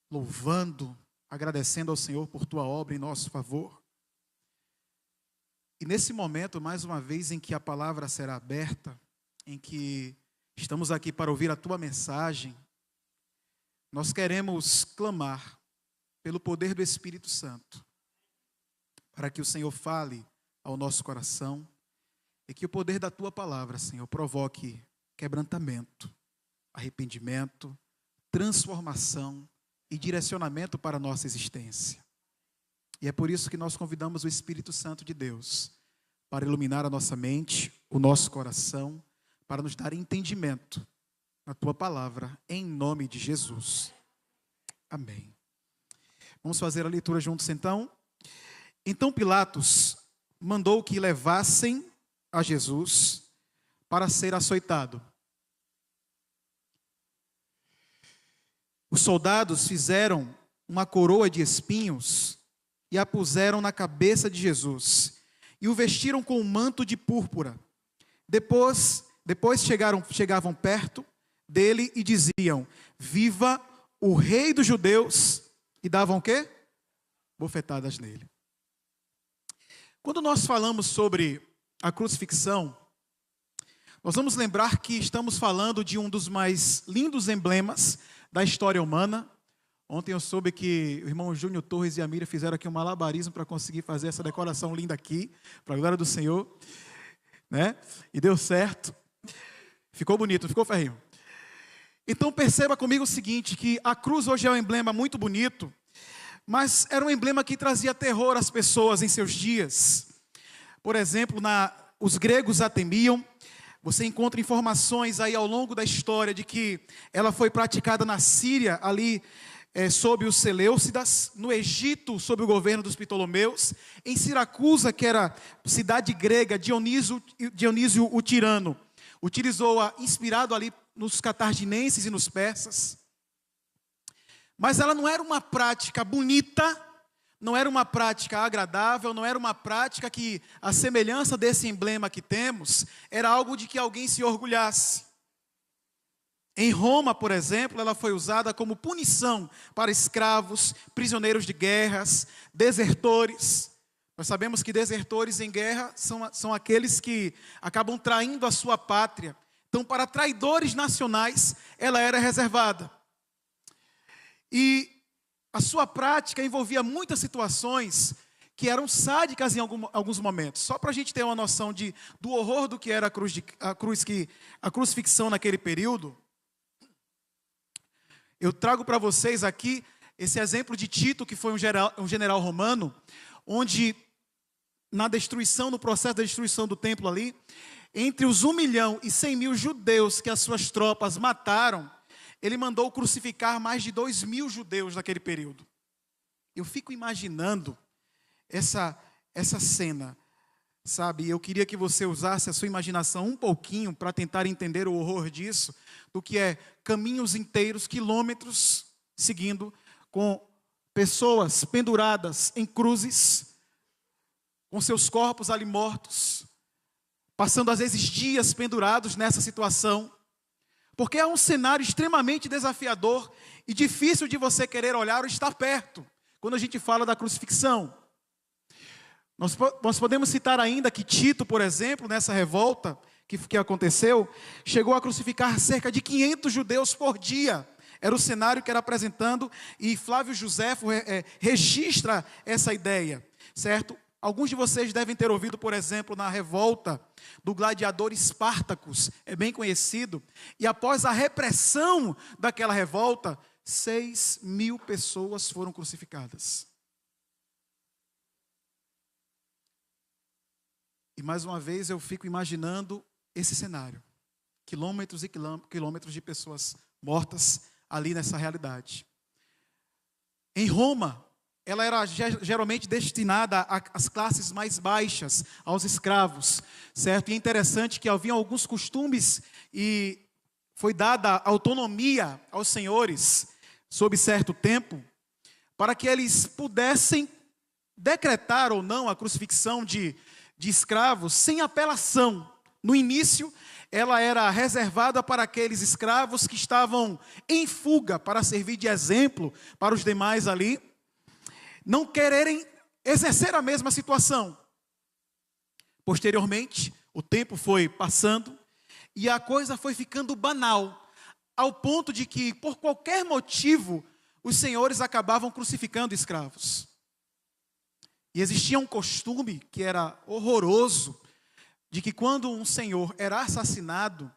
louvando, agradecendo ao Senhor por Tua obra em nosso favor. E nesse momento, mais uma vez, em que a palavra será aberta, em que estamos aqui para ouvir a Tua mensagem, nós queremos clamar pelo poder do Espírito Santo, para que o Senhor fale ao nosso coração e que o poder da Tua palavra, Senhor, provoque quebrantamento, arrependimento, transformação e direcionamento para a nossa existência. E é por isso que nós convidamos o Espírito Santo de Deus para iluminar a nossa mente, o nosso coração, para nos dar entendimento na Tua palavra, em nome de Jesus. Amém. Vamos fazer a leitura juntos então? Então Pilatos mandou que levassem a Jesus para ser açoitado. Os soldados fizeram uma coroa de espinhos e a puseram na cabeça de Jesus e o vestiram com um manto de púrpura. Depois chegavam perto dele e diziam: viva o rei dos judeus, e davam o quê? Bofetadas nele. Quando nós falamos sobre a crucifixão, nós vamos lembrar que estamos falando de um dos mais lindos emblemas da história humana. Ontem eu soube que o irmão Júnior Torres e a Miriam fizeram aqui um malabarismo para conseguir fazer essa decoração linda aqui, para a glória do Senhor, né? E deu certo. Ficou bonito, ficou, Ferrinho? Então perceba comigo o seguinte, que a cruz hoje é um emblema muito bonito, mas era um emblema que trazia terror às pessoas em seus dias. Por exemplo, os gregos a temiam. Você encontra informações aí ao longo da história de que ela foi praticada na Síria, ali sob os Seleucidas, no Egito, sob o governo dos Ptolomeus, em Siracusa, que era cidade grega, Dionísio o Tirano, utilizou-a inspirado ali nos catarginenses e nos persas. Mas ela não era uma prática bonita, não era uma prática agradável, não era uma prática que, a semelhança desse emblema que temos, era algo de que alguém se orgulhasse. Em Roma, por exemplo, ela foi usada como punição para escravos, prisioneiros de guerras, desertores. Nós sabemos que desertores em guerra são aqueles que acabam traindo a sua pátria. Então, para traidores nacionais, ela era reservada. E a sua prática envolvia muitas situações que eram sádicas em alguns momentos. Só para a gente ter uma noção do horror do que era a crucifixão naquele período, eu trago para vocês aqui esse exemplo de Tito, que foi um general romano, onde no processo da destruição do templo ali, entre os 1.100.000 judeus que as suas tropas mataram, ele mandou crucificar mais de 2.000 judeus naquele período. Eu fico imaginando essa cena, sabe? Eu queria que você usasse a sua imaginação um pouquinho para tentar entender o horror disso, do que é caminhos inteiros, quilômetros, seguindo, com pessoas penduradas em cruzes, com seus corpos ali mortos, passando às vezes dias pendurados nessa situação, porque é um cenário extremamente desafiador e difícil de você querer olhar ou estar perto, quando a gente fala da crucifixão. Nós podemos citar ainda que Tito, por exemplo, nessa revolta que aconteceu, chegou a crucificar cerca de 500 judeus por dia. Era o cenário que era apresentando, e Flávio Joséfo registra essa ideia, certo? Alguns de vocês devem ter ouvido, por exemplo, na revolta do gladiador Espartacus, é bem conhecido, e após a repressão daquela revolta, 6.000 pessoas foram crucificadas. E mais uma vez eu fico imaginando esse cenário. Quilômetros e quilômetros de pessoas mortas ali nessa realidade. Em Roma, ela era geralmente destinada às classes mais baixas, aos escravos, certo? E é interessante que havia alguns costumes e foi dada autonomia aos senhores, sob certo tempo, para que eles pudessem decretar ou não a crucifixão de escravos sem apelação. No início, ela era reservada para aqueles escravos que estavam em fuga, para servir de exemplo para os demais ali, não quererem exercer a mesma situação. Posteriormente, o tempo foi passando e a coisa foi ficando banal, ao ponto de que, por qualquer motivo, os senhores acabavam crucificando escravos. E existia um costume que era horroroso, de que quando um senhor era assassinado,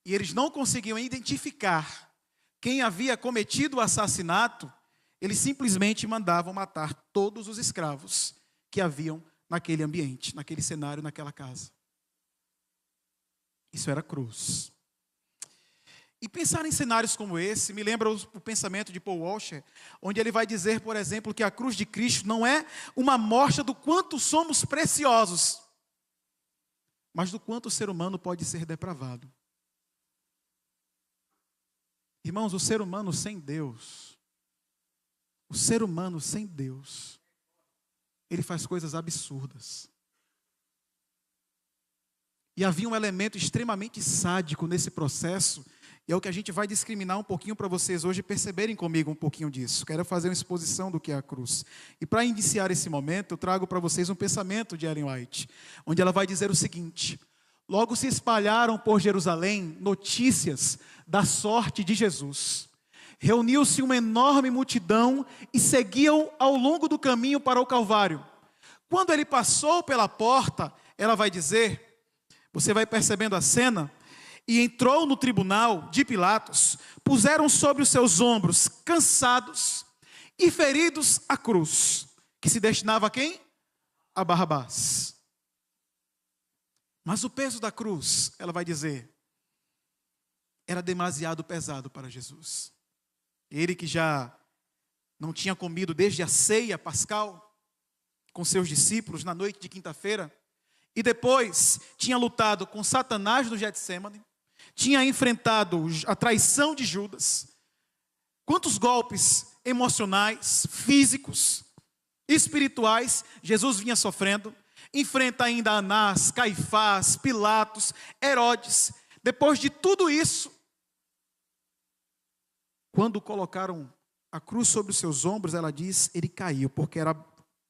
e eles não conseguiam identificar quem havia cometido o assassinato, eles simplesmente mandavam matar todos os escravos que haviam naquele ambiente, naquele cenário, naquela casa. Isso era cruz. E pensar em cenários como esse me lembra o pensamento de Paul Washer, onde ele vai dizer, por exemplo, que a cruz de Cristo não é uma mostra do quanto somos preciosos, mas do quanto o ser humano pode ser depravado. Irmãos, o ser humano sem Deus, ele faz coisas absurdas. E havia um elemento extremamente sádico nesse processo, e é o que a gente vai discriminar um pouquinho para vocês hoje perceberem comigo um pouquinho disso. Quero fazer uma exposição do que é a cruz. E para iniciar esse momento, eu trago para vocês um pensamento de Ellen White, onde ela vai dizer o seguinte: logo se espalharam por Jerusalém notícias da sorte de Jesus. Reuniu-se uma enorme multidão e seguiam ao longo do caminho para o Calvário. Quando ele passou pela porta, ela vai dizer, você vai percebendo a cena, e entrou no tribunal de Pilatos, puseram sobre os seus ombros, cansados e feridos, a cruz, que se destinava a quem? A Barrabás. Mas o peso da cruz, ela vai dizer, era demasiado pesado para Jesus. Ele que já não tinha comido desde a ceia pascal com seus discípulos na noite de quinta-feira, e depois tinha lutado com Satanás no Getsêmani, tinha enfrentado a traição de Judas. Quantos golpes emocionais, físicos, espirituais Jesus vinha sofrendo. Enfrenta ainda Anás, Caifás, Pilatos, Herodes. Depois de tudo isso, quando colocaram a cruz sobre os seus ombros, ela diz, ele caiu, porque era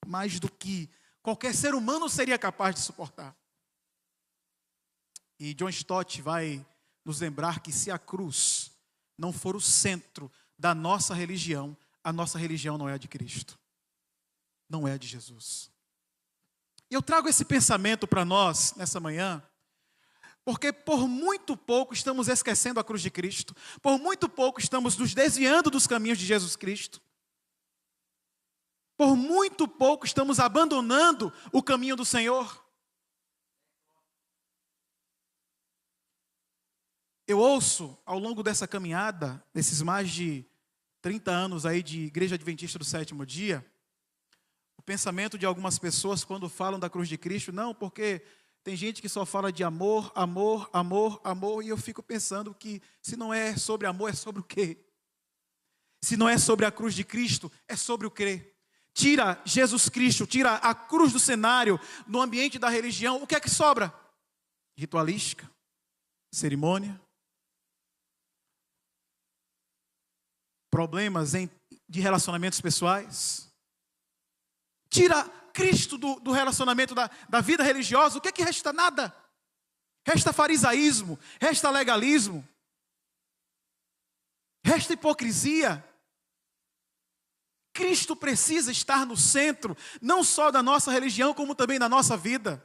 mais do que qualquer ser humano seria capaz de suportar. E John Stott vai nos lembrar que se a cruz não for o centro da nossa religião, a nossa religião não é a de Cristo. Não é a de Jesus. E eu trago esse pensamento para nós nessa manhã, porque por muito pouco estamos esquecendo a cruz de Cristo, por muito pouco estamos nos desviando dos caminhos de Jesus Cristo, por muito pouco estamos abandonando o caminho do Senhor. Eu ouço ao longo dessa caminhada, desses mais de 30 anos aí de Igreja Adventista do Sétimo Dia, o pensamento de algumas pessoas quando falam da cruz de Cristo, não, porque tem gente que só fala de amor, amor, amor, amor, e eu fico pensando que se não é sobre amor, é sobre o quê? Se não é sobre a cruz de Cristo, é sobre o quê? Tira Jesus Cristo, tira a cruz do cenário, no ambiente da religião, o que é que sobra? Ritualística, cerimônia, problemas de relacionamentos pessoais. Tira Cristo do relacionamento da vida religiosa, o que é que resta? Nada. Resta farisaísmo, resta legalismo, resta hipocrisia. Cristo precisa estar no centro, não só da nossa religião, como também da nossa vida.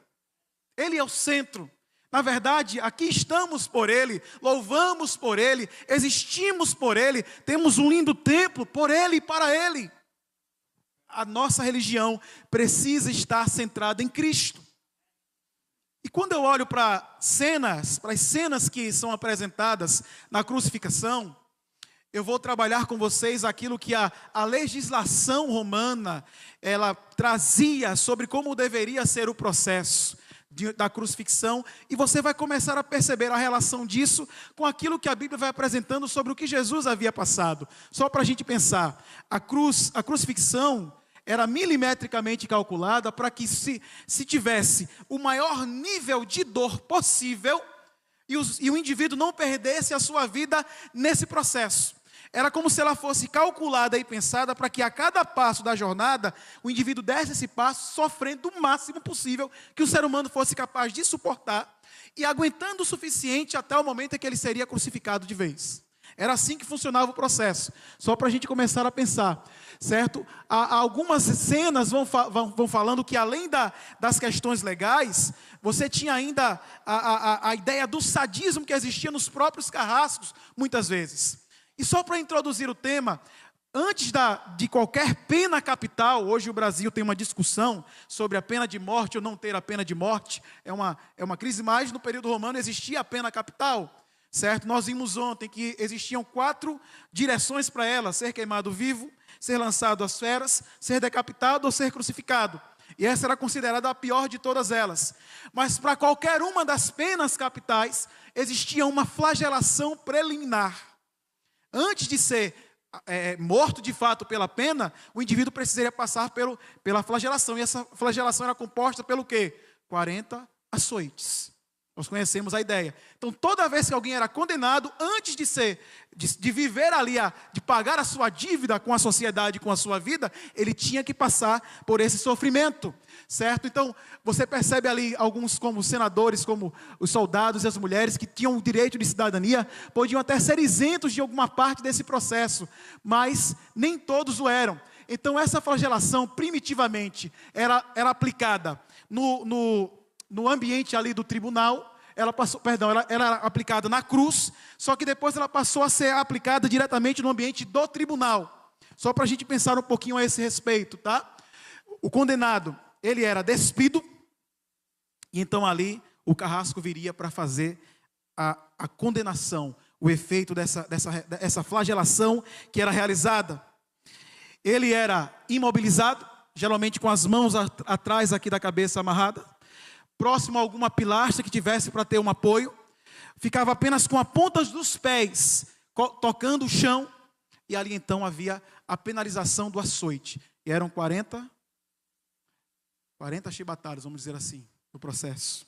Ele é o centro. Na verdade, aqui estamos por Ele, louvamos por Ele, existimos por Ele, temos um lindo templo por Ele e para Ele. A nossa religião precisa estar centrada em Cristo. E quando eu olho para as cenas que são apresentadas na crucificação, eu vou trabalhar com vocês aquilo que a legislação romana, ela trazia sobre como deveria ser o processo da crucifixão, e você vai começar a perceber a relação disso com aquilo que a Bíblia vai apresentando sobre o que Jesus havia passado. Só para a gente pensar, a crucifixão era milimetricamente calculada para que se tivesse o maior nível de dor possível e o indivíduo não perdesse a sua vida nesse processo. Era como se ela fosse calculada e pensada para que a cada passo da jornada, o indivíduo desse esse passo sofrendo o máximo possível que o ser humano fosse capaz de suportar e aguentando o suficiente até o momento em que ele seria crucificado de vez. Era assim que funcionava o processo, só para a gente começar a pensar, certo? Algumas cenas vão falando que além das questões legais, você tinha ainda a ideia do sadismo que existia nos próprios carrascos, muitas vezes. E só para introduzir o tema, antes de qualquer pena capital, hoje o Brasil tem uma discussão sobre a pena de morte ou não ter a pena de morte, é uma crise, mas no período romano existia a pena capital, certo? Nós vimos ontem que existiam 4 direções para ela: ser queimado vivo, ser lançado às feras, ser decapitado ou ser crucificado. E essa era considerada a pior de todas elas. Mas para qualquer uma das penas capitais, existia uma flagelação preliminar. Antes de ser morto de fato pela pena, o indivíduo precisaria passar pela flagelação. E essa flagelação era composta pelo quê? 40 açoites. Nós conhecemos a ideia. Então, toda vez que alguém era condenado, antes de viver ali, de pagar a sua dívida com a sociedade, com a sua vida, ele tinha que passar por esse sofrimento, certo? Então, você percebe ali alguns como senadores, como os soldados e as mulheres que tinham o direito de cidadania, podiam até ser isentos de alguma parte desse processo, mas nem todos o eram. Então, essa flagelação, primitivamente, era aplicada no ambiente ali do tribunal, ela era aplicada na cruz, só que depois ela passou a ser aplicada diretamente no ambiente do tribunal. Só para a gente pensar um pouquinho a esse respeito, tá? O condenado, ele era despido, e então ali o carrasco viria para fazer a condenação, o efeito dessa flagelação que era realizada. Ele era imobilizado, geralmente com as mãos atrás aqui da cabeça amarrada, próximo a alguma pilastra que tivesse para ter um apoio, ficava apenas com a ponta dos pés tocando o chão, e ali então havia a penalização do açoite. E eram 40 chibatadas, vamos dizer assim, no processo.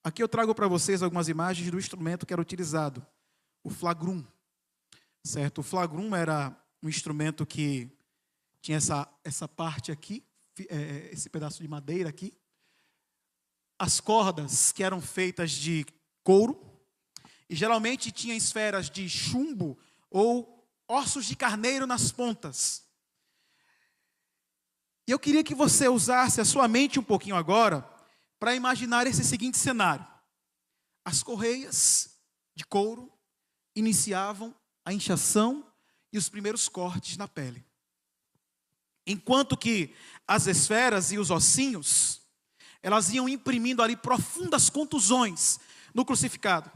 Aqui eu trago para vocês algumas imagens do instrumento que era utilizado, o flagrum. Certo? O flagrum era um instrumento que tinha essa parte aqui, esse pedaço de madeira aqui. As cordas que eram feitas de couro, e geralmente tinha esferas de chumbo ou ossos de carneiro nas pontas. E eu queria que você usasse a sua mente um pouquinho agora para imaginar esse seguinte cenário. As correias de couro iniciavam a inchação e os primeiros cortes na pele. Enquanto que as esferas e os ossinhos, elas iam imprimindo ali profundas contusões no crucificado.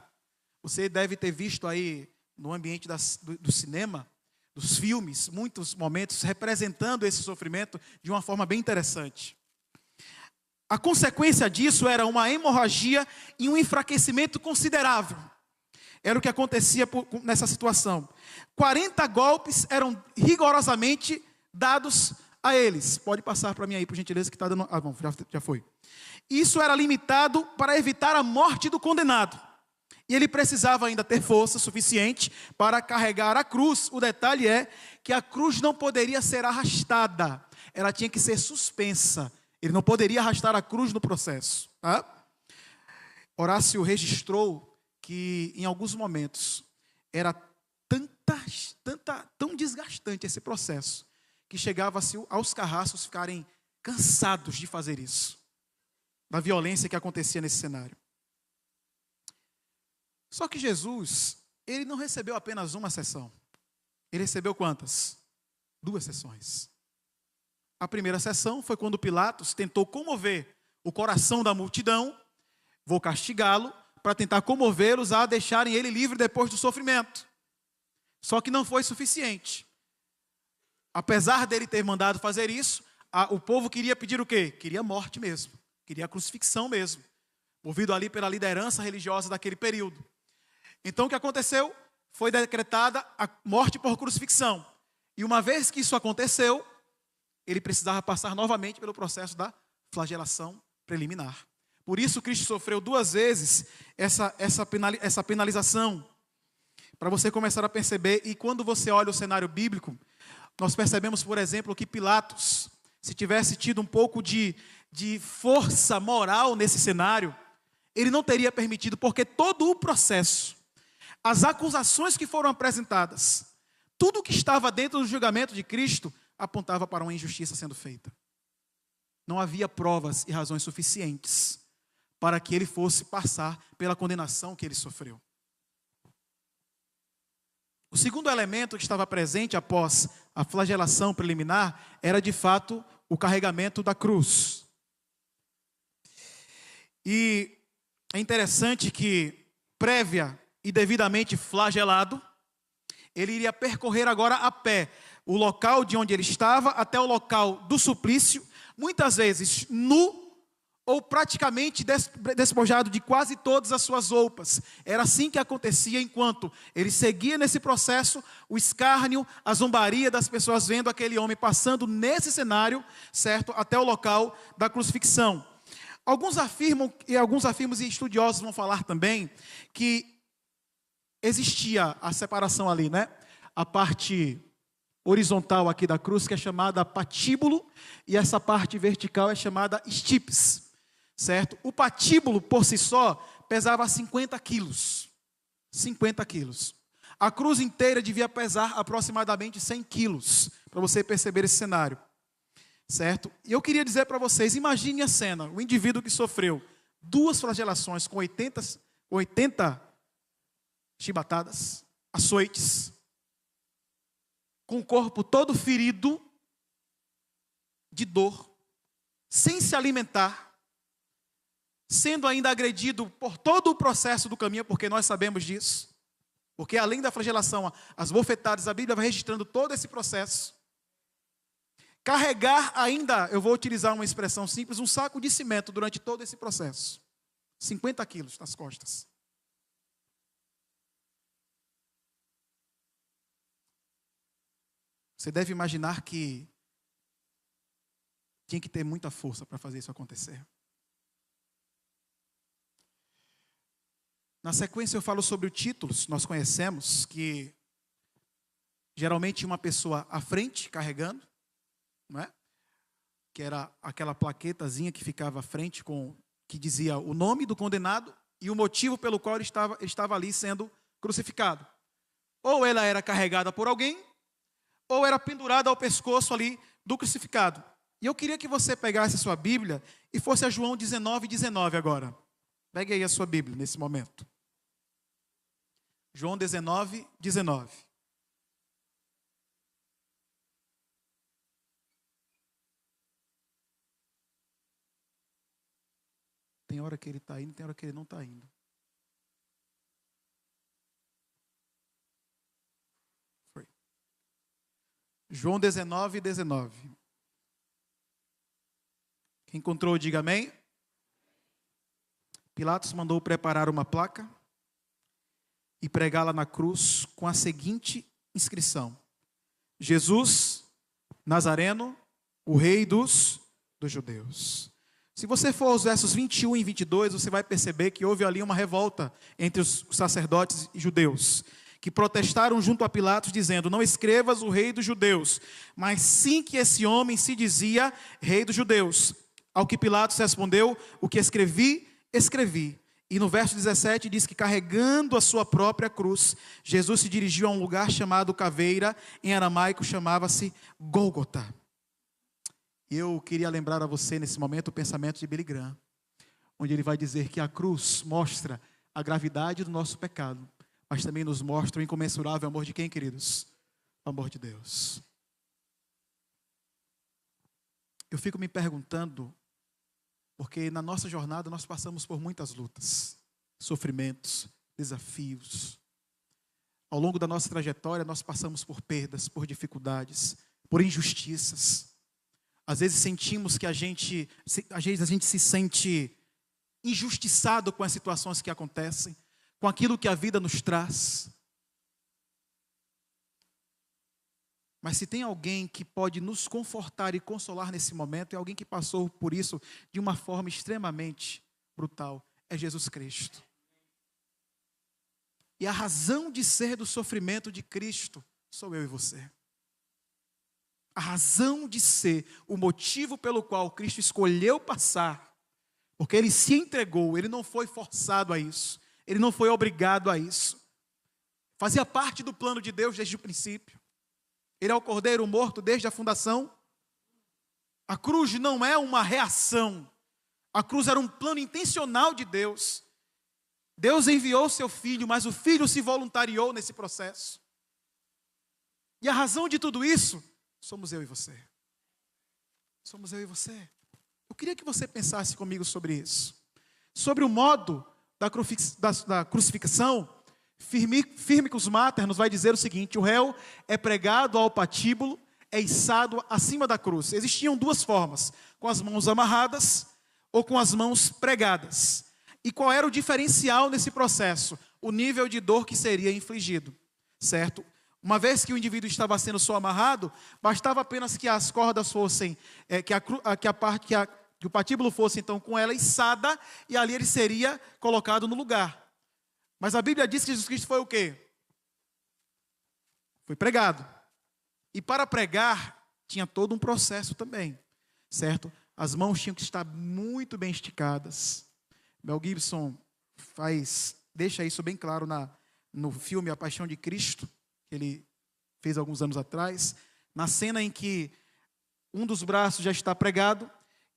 Você deve ter visto aí no ambiente do cinema, dos filmes, muitos momentos representando esse sofrimento de uma forma bem interessante. A consequência disso era uma hemorragia e um enfraquecimento considerável. Era o que acontecia nessa situação. 40 golpes eram rigorosamente dados a eles. Pode passar para mim aí, por gentileza, que está dando... Ah, bom, já foi. Isso era limitado para evitar a morte do condenado. E ele precisava ainda ter força suficiente para carregar a cruz. O detalhe é que a cruz não poderia ser arrastada. Ela tinha que ser suspensa. Ele não poderia arrastar a cruz no processo. Tá? Horácio registrou que em alguns momentos era tão desgastante esse processo, que chegava-se aos carrascos ficarem cansados de fazer isso, da violência que acontecia nesse cenário. Só que Jesus, ele não recebeu apenas uma sessão. Ele recebeu quantas? 2 sessões. A primeira sessão foi quando Pilatos tentou comover o coração da multidão, vou castigá-lo, para tentar comovê-los a deixarem ele livre depois do sofrimento. Só que não foi suficiente. Apesar dele ter mandado fazer isso, o povo queria pedir o quê? Queria morte mesmo. Queria a crucifixão mesmo. Movido ali pela liderança religiosa daquele período. Então o que aconteceu? Foi decretada a morte por crucifixão. E uma vez que isso aconteceu, ele precisava passar novamente pelo processo da flagelação preliminar. Por isso Cristo sofreu 2 vezes essa penalização. Para você começar a perceber, e quando você olha o cenário bíblico, nós percebemos, por exemplo, que Pilatos, se tivesse tido um pouco de força moral nesse cenário, ele não teria permitido, porque todo o processo, as acusações que foram apresentadas, tudo que estava dentro do julgamento de Cristo, apontava para uma injustiça sendo feita. Não havia provas e razões suficientes para que ele fosse passar pela condenação que ele sofreu. O segundo elemento que estava presente após a flagelação preliminar era, de fato, o carregamento da cruz. E é interessante que, prévia e devidamente flagelado, ele iria percorrer agora a pé o local de onde ele estava até o local do suplício, muitas vezes nu, ou praticamente despojado de quase todas as suas roupas. Era assim que acontecia enquanto ele seguia nesse processo, o escárnio, a zombaria das pessoas vendo aquele homem passando nesse cenário, certo, até o local da crucifixão. Alguns afirmam e estudiosos vão falar também, que existia a separação ali, né? A parte horizontal aqui da cruz, que é chamada patíbulo, e essa parte vertical é chamada estipes. Certo? O patíbulo, por si só, pesava 50 quilos. 50 quilos. A cruz inteira devia pesar aproximadamente 100 quilos, para você perceber esse cenário. Certo? E eu queria dizer para vocês, imagine a cena, o indivíduo que sofreu 2 flagelações com 80 chibatadas, açoites, com o corpo todo ferido de dor, sem se alimentar, sendo ainda agredido por todo o processo do caminho, porque nós sabemos disso. Porque além da flagelação, as bofetadas, a Bíblia vai registrando todo esse processo. Carregar ainda, eu vou utilizar uma expressão simples, um saco de cimento durante todo esse processo. 50 quilos nas costas. Você deve imaginar que tinha que ter muita força para fazer isso acontecer. Na sequência eu falo sobre os títulos, nós conhecemos que geralmente uma pessoa à frente carregando, não é? Que era aquela plaquetazinha que ficava à frente que dizia o nome do condenado e o motivo pelo qual ele estava ali sendo crucificado. Ou ela era carregada por alguém, ou era pendurada ao pescoço ali do crucificado. E eu queria que você pegasse a sua Bíblia e fosse a João 19:19 agora. Pegue aí a sua Bíblia nesse momento. João 19:19. Tem hora que ele está indo, tem hora que ele não está indo. Foi. João 19:19. Quem encontrou, diga amém. Pilatos mandou preparar uma placa e pregá-la na cruz com a seguinte inscrição: Jesus Nazareno, o rei dos judeus. Se você for aos versos 21 e 22, você vai perceber que houve ali uma revolta entre os sacerdotes e judeus, que protestaram junto a Pilatos, dizendo: não escrevas o rei dos judeus, mas sim que esse homem se dizia rei dos judeus. Ao que Pilatos respondeu: o que escrevi, escrevi. E no verso 17 diz que carregando a sua própria cruz, Jesus se dirigiu a um lugar chamado Caveira, em aramaico chamava-se Gólgota. Eu queria lembrar a você nesse momento o pensamento de Billy Graham, onde ele vai dizer que a cruz mostra a gravidade do nosso pecado, mas também nos mostra o incomensurável amor de quem, queridos? O amor de Deus. Eu fico me perguntando, porque na nossa jornada nós passamos por muitas lutas, sofrimentos, desafios. Ao longo da nossa trajetória nós passamos por perdas, por dificuldades, por injustiças. Às vezes sentimos que a gente se sente injustiçado com as situações que acontecem, com aquilo que a vida nos traz. Mas se tem alguém que pode nos confortar e consolar nesse momento, é alguém que passou por isso de uma forma extremamente brutal, é Jesus Cristo. E a razão de ser do sofrimento de Cristo sou eu e você. A razão de ser, o motivo pelo qual Cristo escolheu passar, porque Ele se entregou, Ele não foi forçado a isso, Ele não foi obrigado a isso. Fazia parte do plano de Deus desde o princípio. Ele é o Cordeiro morto desde a fundação. A cruz não é uma reação. A cruz era um plano intencional de Deus. Deus enviou seu Filho, mas o Filho se voluntariou nesse processo. E a razão de tudo isso somos eu e você. Somos eu e você. Eu queria que você pensasse comigo sobre isso. Sobre o modo da crucificação. Firmicus Mater nos vai dizer o seguinte: o réu é pregado ao patíbulo, é içado acima da cruz. Existiam duas formas: com as mãos amarradas ou com as mãos pregadas. E qual era o diferencial nesse processo? O nível de dor que seria infligido, certo? Uma vez que o indivíduo estava sendo só amarrado, bastava apenas que as cordas fossem, que o patíbulo fosse então com ela içada, e ali ele seria colocado no lugar. Mas a Bíblia diz que Jesus Cristo foi o quê? Foi pregado. E para pregar, tinha todo um processo também, certo? As mãos tinham que estar muito bem esticadas. Mel Gibson deixa isso bem claro no filme A Paixão de Cristo, que ele fez alguns anos atrás, na cena em que um dos braços já está pregado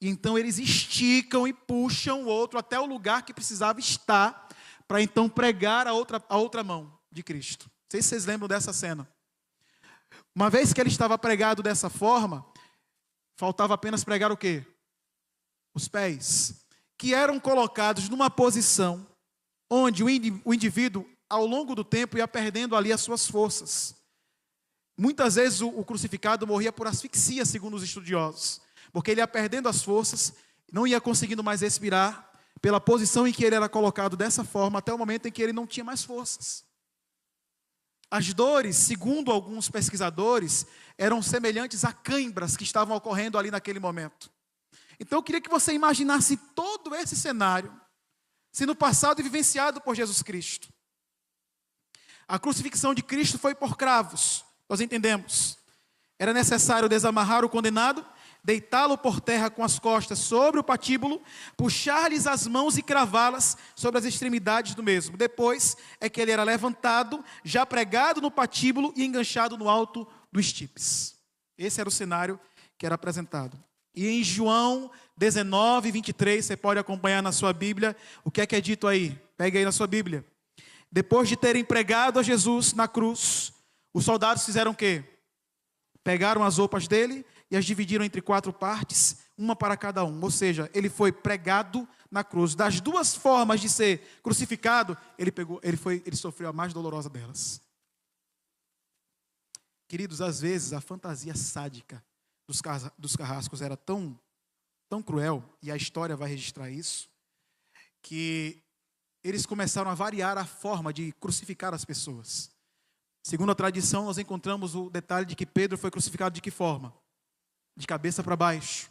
E então eles esticam e puxam o outro até o lugar que precisava estar, para então pregar a outra mão de Cristo. Não sei se vocês lembram dessa cena. Uma vez que ele estava pregado dessa forma, faltava apenas pregar o quê? Os pés, que eram colocados numa posição onde o indivíduo, ao longo do tempo, ia perdendo ali as suas forças. Muitas vezes o crucificado morria por asfixia, segundo os estudiosos, porque ele ia perdendo as forças, não ia conseguindo mais respirar, pela posição em que ele era colocado dessa forma, até o momento em que ele não tinha mais forças. As dores, segundo alguns pesquisadores, eram semelhantes a cãibras que estavam ocorrendo ali naquele momento. Então eu queria que você imaginasse todo esse cenário sendo passado e vivenciado por Jesus Cristo. A crucifixão de Cristo foi por cravos, nós entendemos. Era necessário desamarrar o condenado, deitá-lo por terra com as costas sobre o patíbulo, puxar-lhes as mãos e cravá-las sobre as extremidades do mesmo. Depois é que ele era levantado, já pregado no patíbulo e enganchado no alto do estipes. Esse era o cenário que era apresentado. E em João 19, 23, você pode acompanhar na sua Bíblia, o que é dito aí? Pegue aí na sua Bíblia. Depois de terem pregado a Jesus na cruz, os soldados fizeram o quê? Pegaram as roupas dele e as dividiram entre 4 partes, uma para cada um. Ou seja, ele foi pregado na cruz. Das duas formas de ser crucificado, ele sofreu a mais dolorosa delas. Queridos, às vezes a fantasia sádica dos carrascos era tão cruel, e a história vai registrar isso, que eles começaram a variar a forma de crucificar as pessoas. Segundo a tradição, nós encontramos o detalhe de que Pedro foi crucificado de que forma? De cabeça para baixo.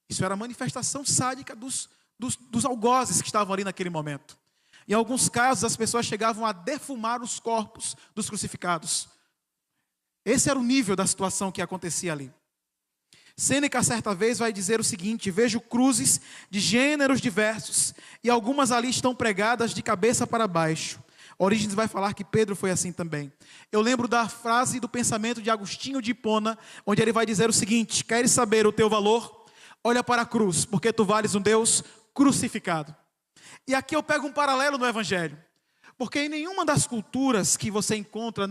Isso era a manifestação sádica dos algozes que estavam ali naquele momento. Em alguns casos, as pessoas chegavam a defumar os corpos dos crucificados. Esse era o nível da situação que acontecia ali. Sêneca, certa vez, vai dizer o seguinte: vejo cruzes de gêneros diversos, e algumas ali estão pregadas de cabeça para baixo. Orígenes vai falar que Pedro foi assim também. Eu lembro da frase do pensamento de Agostinho de Hipona, onde ele vai dizer o seguinte: queres saber o teu valor? Olha para a cruz, porque tu vales um Deus crucificado. E aqui eu pego um paralelo no Evangelho, porque em nenhuma das culturas que você encontra,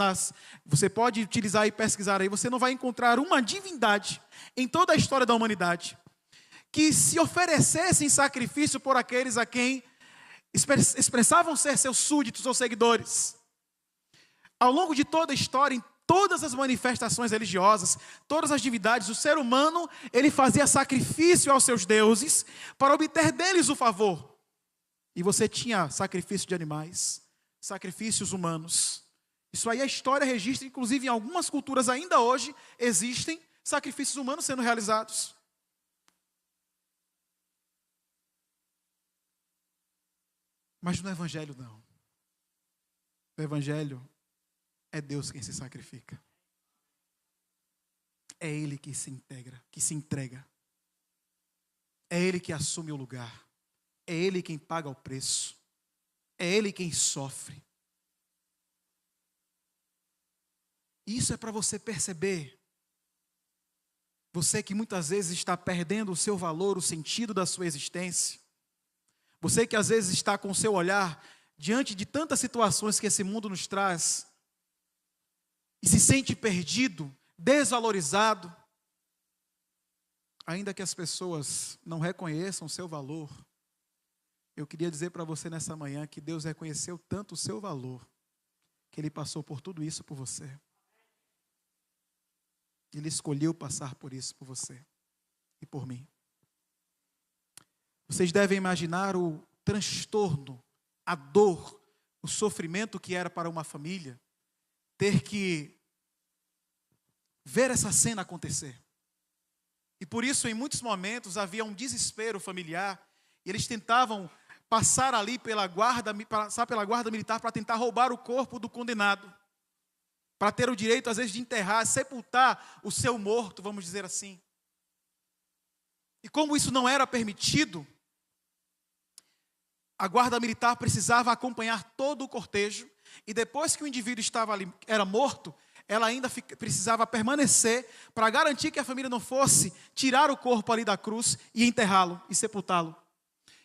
você pode utilizar e pesquisar aí, você não vai encontrar uma divindade em toda a história da humanidade que se oferecesse em sacrifício por aqueles a quem expressavam ser seus súditos ou seguidores. Ao longo de toda a história, em todas as manifestações religiosas, todas as divindades, o ser humano, ele fazia sacrifício aos seus deuses para obter deles o favor. E você tinha sacrifício de animais, sacrifícios humanos. Isso aí a história registra, inclusive em algumas culturas ainda hoje existem sacrifícios humanos sendo realizados. Mas no Evangelho não. No Evangelho é Deus quem se sacrifica. É Ele que se integra, que se entrega. É Ele que assume o lugar. É Ele quem paga o preço. É Ele quem sofre. Isso é para você perceber. Você que muitas vezes está perdendo o seu valor, o sentido da sua existência. Você que às vezes está com o seu olhar diante de tantas situações que esse mundo nos traz e se sente perdido, desvalorizado, ainda que as pessoas não reconheçam o seu valor, eu queria dizer para você nessa manhã que Deus reconheceu tanto o seu valor, que Ele passou por tudo isso por você. Ele escolheu passar por isso por você e por mim. Vocês devem imaginar o transtorno, a dor, o sofrimento que era para uma família ter que ver essa cena acontecer. E por isso, em muitos momentos, havia um desespero familiar e eles tentavam passar ali pela guarda militar para tentar roubar o corpo do condenado, para ter o direito, às vezes, de enterrar, sepultar o seu morto, vamos dizer assim. E como isso não era permitido, a guarda militar precisava acompanhar todo o cortejo, e depois que o indivíduo estava ali, era morto, ela ainda precisava permanecer para garantir que a família não fosse tirar o corpo ali da cruz e enterrá-lo e sepultá-lo.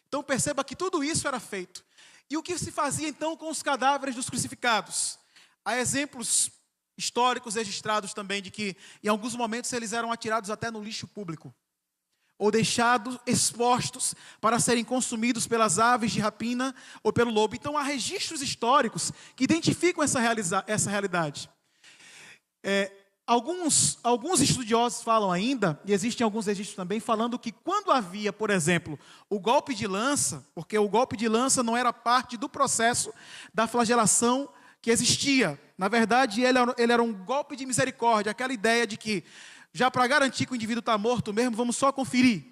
Então perceba que tudo isso era feito. E o que se fazia então com os cadáveres dos crucificados? Há exemplos históricos registrados também de que em alguns momentos eles eram atirados até no lixo público, ou deixados expostos para serem consumidos pelas aves de rapina ou pelo lobo. Então há registros históricos que identificam essa realidade. Alguns estudiosos falam ainda, e existem alguns registros também, falando que quando havia, por exemplo, o golpe de lança, porque o golpe de lança não era parte do processo da flagelação que existia. Na verdade, ele era um golpe de misericórdia, aquela ideia de que, já para garantir que o indivíduo está morto mesmo, vamos só conferir.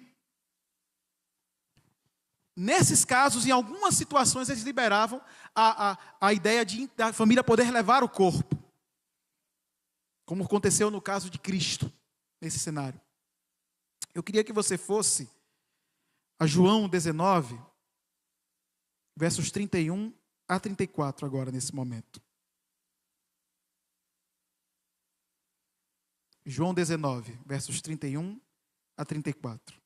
Nesses casos, em algumas situações, eles liberavam a ideia da família poder levar o corpo, como aconteceu no caso de Cristo, nesse cenário. Eu queria que você fosse a João 19, versos 31 a 34 agora, nesse momento. João 19, versos 31 a 34.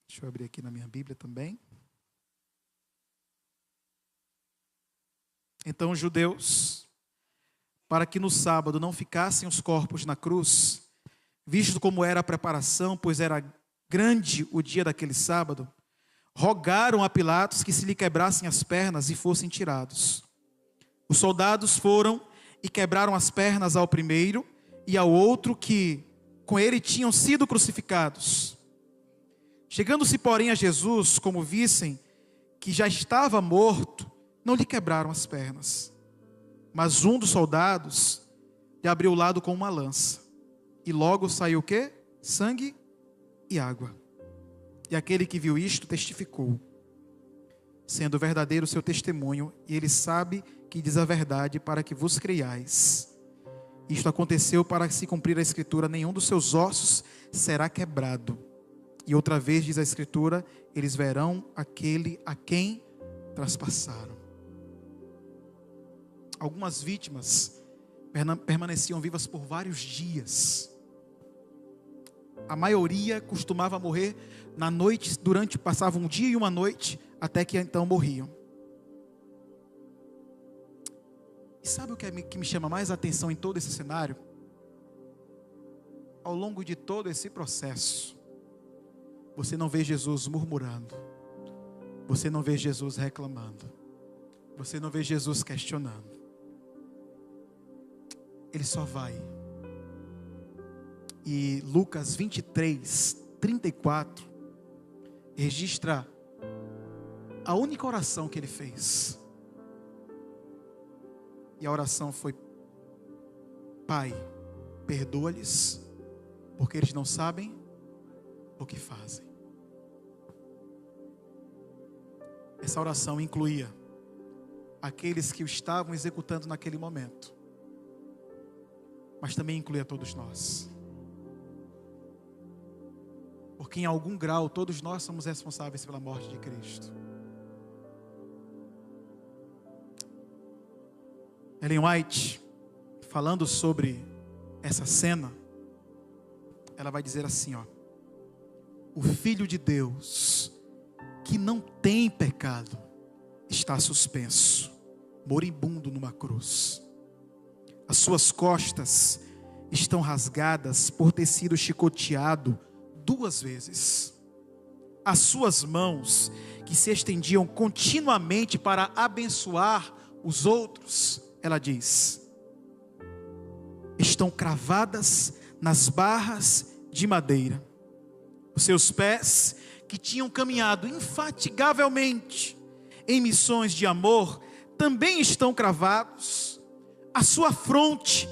Deixa eu abrir aqui na minha Bíblia também. Então os judeus, para que no sábado não ficassem os corpos na cruz, visto como era a preparação, pois era grande o dia daquele sábado, rogaram a Pilatos que se lhe quebrassem as pernas e fossem tirados. Os soldados foram e quebraram as pernas ao primeiro e ao outro que com ele tinham sido crucificados. Chegando-se, porém, a Jesus, como vissem que já estava morto, não lhe quebraram as pernas. Mas um dos soldados lhe abriu o lado com uma lança. E logo saiu o quê? Sangue e água. E aquele que viu isto testificou, sendo verdadeiro o seu testemunho, e ele sabe que diz a verdade para que vos creiais. Isto aconteceu para se cumprir a Escritura: nenhum dos seus ossos será quebrado. E outra vez diz a Escritura: eles verão aquele a quem traspassaram. Algumas vítimas permaneciam vivas por vários dias. A maioria costumava morrer na noite, passava um dia e uma noite, até que então morriam. E sabe o que me chama mais a atenção em todo esse cenário? Ao longo de todo esse processo, você não vê Jesus murmurando, você não vê Jesus reclamando, você não vê Jesus questionando. Ele só vai. E Lucas 23, 34, registra a única oração que ele fez. E a oração foi: Pai, perdoa-lhes, porque eles não sabem o que fazem. Essa oração incluía aqueles que o estavam executando naquele momento, mas também incluía todos nós. Porque em algum grau todos nós somos responsáveis pela morte de Cristo. Ellen White, falando sobre essa cena, ela vai dizer assim, o Filho de Deus, que não tem pecado, está suspenso, moribundo numa cruz. As suas costas estão rasgadas por ter sido chicoteado 2 vezes. As suas mãos, que se estendiam continuamente para abençoar os outros, ela diz, estão cravadas nas barras de madeira. Os seus pés, que tinham caminhado infatigavelmente em missões de amor, também estão cravados. A sua fronte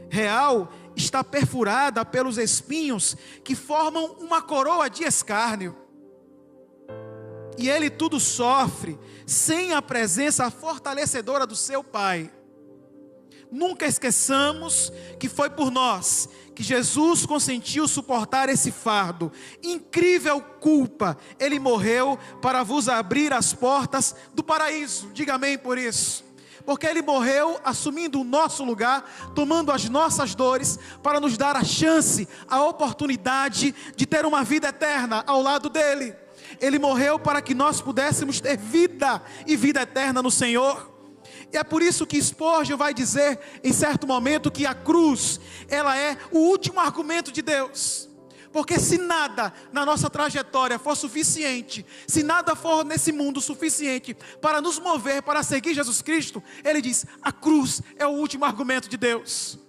real está perfurada pelos espinhos que formam uma coroa de escárnio. E ele tudo sofre sem a presença fortalecedora do seu Pai. nunca esqueçamos que foi por nós que Jesus consentiu suportar esse fardo. Incrível culpa, Ele morreu para vos abrir as portas do paraíso. Diga amém por isso. Porque Ele morreu assumindo o nosso lugar, tomando as nossas dores, para nos dar a chance, a oportunidade de ter uma vida eterna ao lado dEle. Ele morreu para que nós pudéssemos ter vida e vida eterna no Senhor. E é por isso que Spurgeon vai dizer em certo momento que a cruz, ela é o último argumento de Deus. Porque se nada na nossa trajetória for suficiente, se nada for nesse mundo suficiente para nos mover, para seguir Jesus Cristo, ele diz, a cruz é o último argumento de Deus.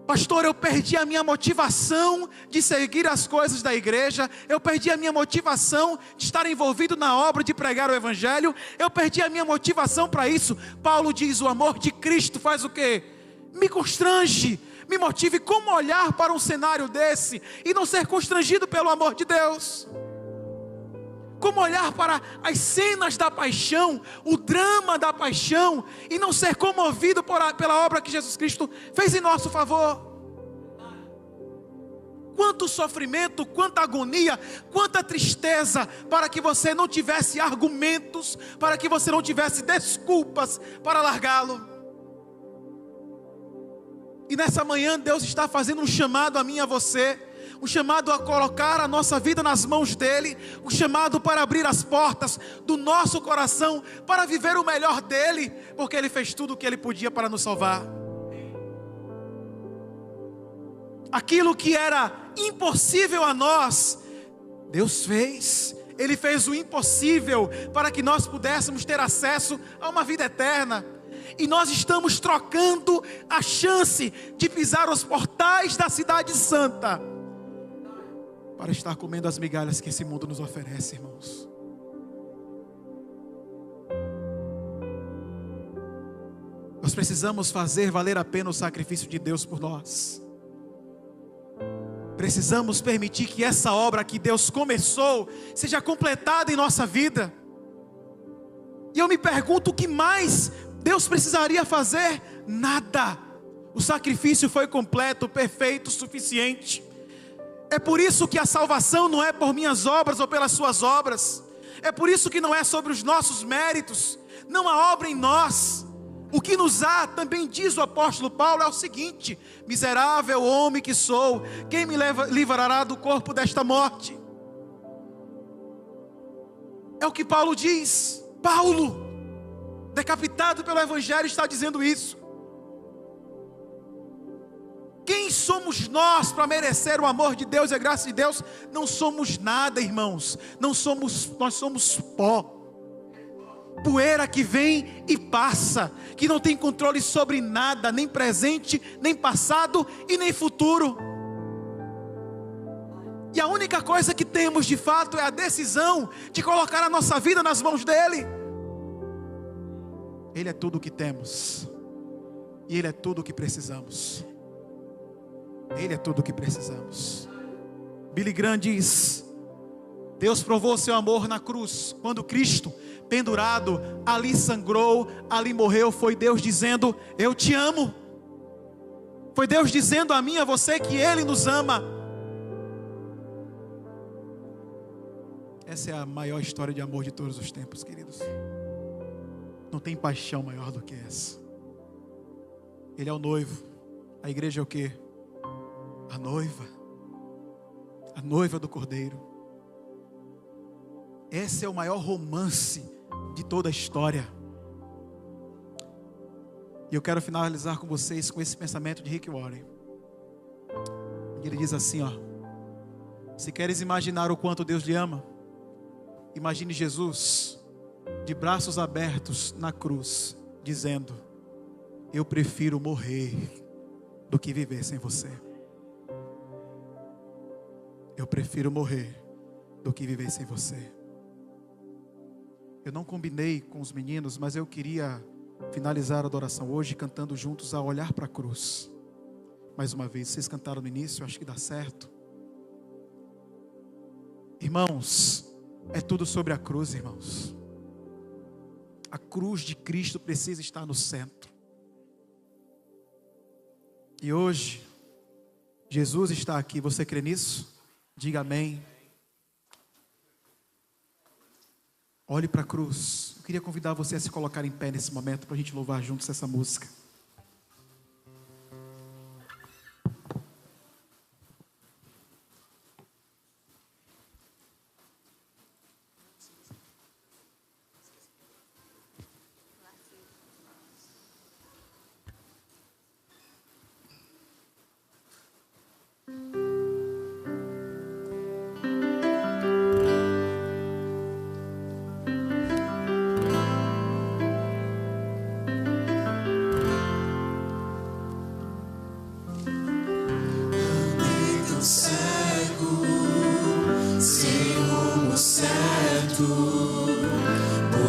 Pastor, eu perdi a minha motivação de seguir as coisas da igreja, eu perdi a minha motivação de estar envolvido na obra de pregar o evangelho, eu perdi a minha motivação para isso. Paulo diz, o amor de Cristo faz o quê? Me constrange, me motive. Como olhar para um cenário desse e não ser constrangido pelo amor de Deus? Como olhar para as cenas da paixão, o drama da paixão, e não ser comovido pela obra que Jesus Cristo fez em nosso favor? Quanto sofrimento, quanta agonia, quanta tristeza, para que você não tivesse argumentos, para que você não tivesse desculpas para largá-lo. E nessa manhã Deus está fazendo um chamado a mim e a você, um chamado a colocar a nossa vida nas mãos dEle, um chamado para abrir as portas do nosso coração, para viver o melhor dEle, porque Ele fez tudo o que Ele podia para nos salvar. Aquilo que era impossível a nós, Deus fez. Ele fez o impossível para que nós pudéssemos ter acesso a uma vida eterna. E nós estamos trocando a chance de pisar os portais da cidade santa para estar comendo as migalhas que esse mundo nos oferece, irmãos. Nós precisamos fazer valer a pena o sacrifício de Deus por nós. Precisamos permitir que essa obra que Deus começou seja completada em nossa vida. E eu me pergunto, o que mais Deus precisaria fazer? Nada. O sacrifício foi completo, perfeito, suficiente. É por isso que a salvação não é por minhas obras ou pelas suas obras. É por isso que não é sobre os nossos méritos. Não há obra em nós. O que nos há, também diz o apóstolo Paulo, é o seguinte: miserável homem que sou, quem me livrará do corpo desta morte? É o que Paulo diz. Paulo, decapitado pelo evangelho, está dizendo isso. Quem somos nós para merecer o amor de Deus e a graça de Deus? Não somos nada, irmãos. Nós somos pó. Poeira que vem e passa, que não tem controle sobre nada, nem presente, nem passado e nem futuro. E a única coisa que temos de fato é a decisão de colocar a nossa vida nas mãos dEle. Ele é tudo o que temos, e Ele é tudo o que precisamos. Ele é tudo o que precisamos. Billy Graham diz: Deus provou seu amor na cruz, quando Cristo, pendurado, ali sangrou, ali morreu. Foi Deus dizendo: eu te amo. Foi Deus dizendo a mim e a você que Ele nos ama. Essa é a maior história de amor de todos os tempos, queridos. Não tem paixão maior do que essa. Ele é o noivo. A igreja é o quê? A noiva. A noiva do Cordeiro. Esse é o maior romance de toda a história. E eu quero finalizar com vocês com esse pensamento de Rick Warren. Ele diz assim, ó: se queres imaginar o quanto Deus lhe ama, imagine Jesus de braços abertos na cruz, dizendo: eu prefiro morrer do que viver sem você. Eu prefiro morrer do que viver sem você. Eu não combinei com os meninos, mas eu queria finalizar a adoração hoje cantando juntos A Olhar para a Cruz. Mais uma vez, vocês cantaram no início, acho que dá certo. Irmãos, é tudo sobre a cruz, irmãos. A cruz de Cristo precisa estar no centro. E hoje, Jesus está aqui. Você crê nisso? Diga amém. Olhe para a cruz. Eu queria convidar você a se colocar em pé nesse momento para a gente louvar juntos essa música.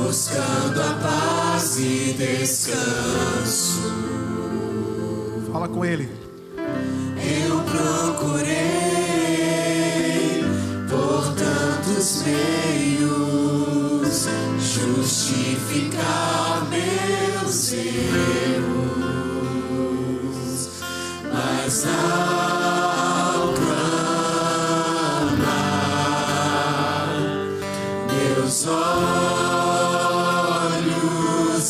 Buscando a paz e descanso. Fala com ele. Eu procurei por tantos meios justificar meus erros, mas ao clamar meus olhos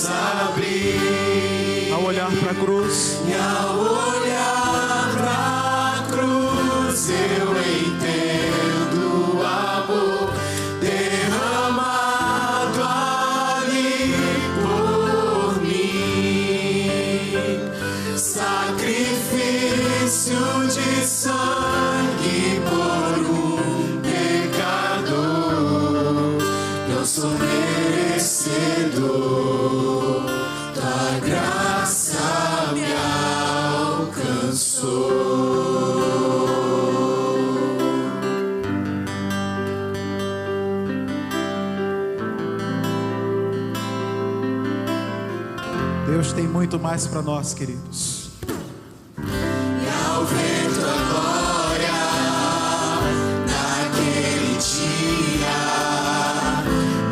abri, ao olhar para a cruz, e ao olhar para a cruz eu entendo o amor derramado ali por mim, sacrifício de sangue por um pecador. Não sou merecedor, tua graça me alcançou. Deus tem muito mais para nós, queridos. E ao ver tua glória naquele dia,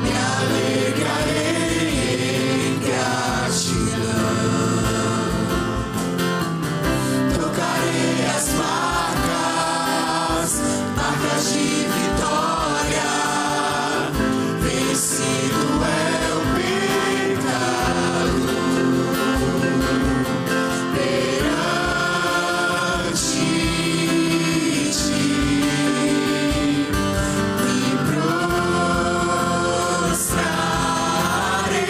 me alegrarei em gratidão. Tocarei as marcas de vitória. Vencido é o pecado. Perante ti me prostrarei,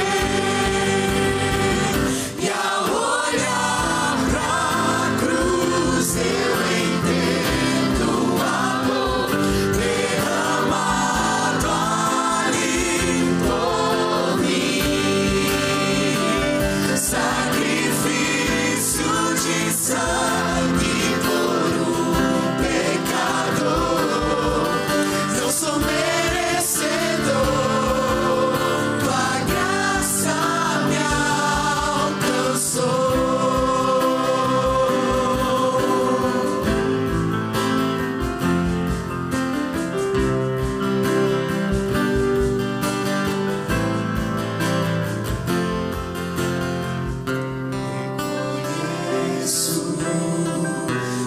e ao olhar pra cruz eu entendo o amor derramado ali por mim, sacrifício de sangue por um pecador. Não sou merecedor, tua graça me alcançou. Reconheço,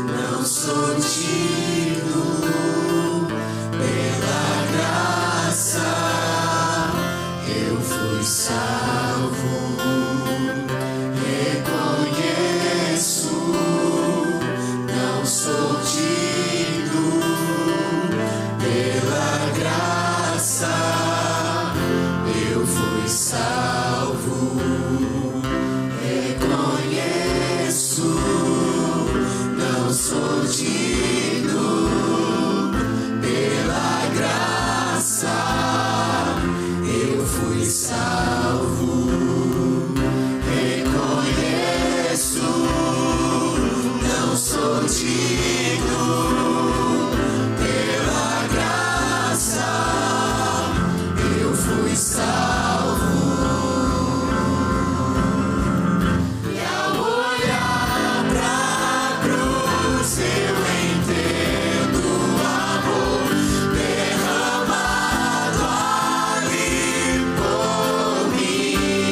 não sou digno, pela graça eu fui salvo. Reconheço, não sou digno, pela graça eu fui salvo. Reconheço, não sou digno, pela graça eu fui salvo. Reconheço, não sou digno, pela graça eu fui salvo. E ao olhar pra cruz eu entendo o amor derramado ali por mim,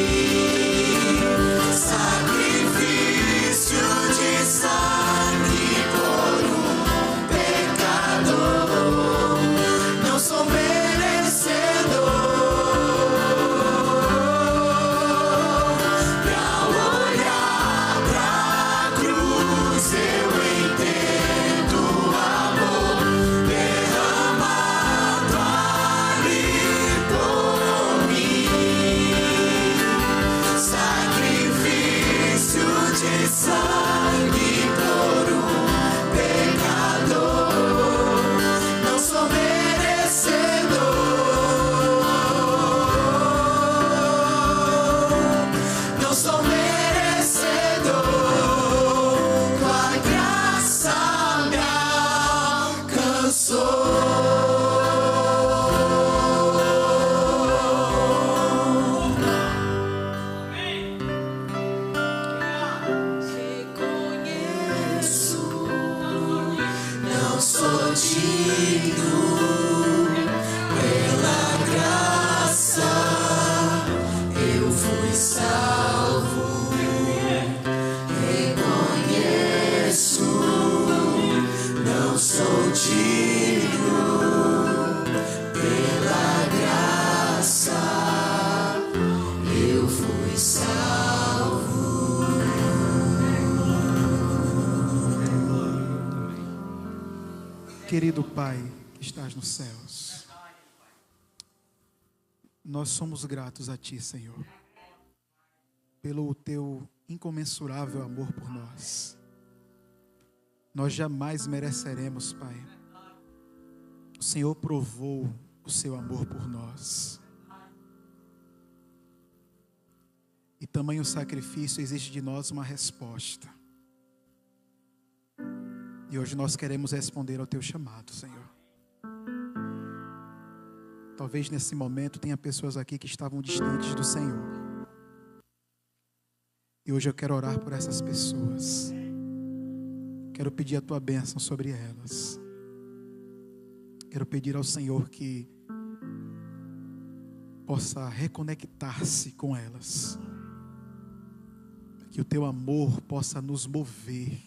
Pela graça eu fui salvo. Reconheço, não sou digno. Pela graça eu fui salvo. Querido Pai que estás nos céus, nós somos gratos a Ti, Senhor, pelo Teu incomensurável amor por nós. Nós jamais mereceremos, Pai. O Senhor provou o Seu amor por nós. E tamanho sacrifício exige de nós uma resposta. E hoje nós queremos responder ao Teu chamado, Senhor. Talvez nesse momento tenha pessoas aqui que estavam distantes do Senhor. E hoje eu quero orar por essas pessoas. Quero pedir a Tua bênção sobre elas. Quero pedir ao Senhor que possa reconectar-se com elas. Que o Teu amor possa nos mover,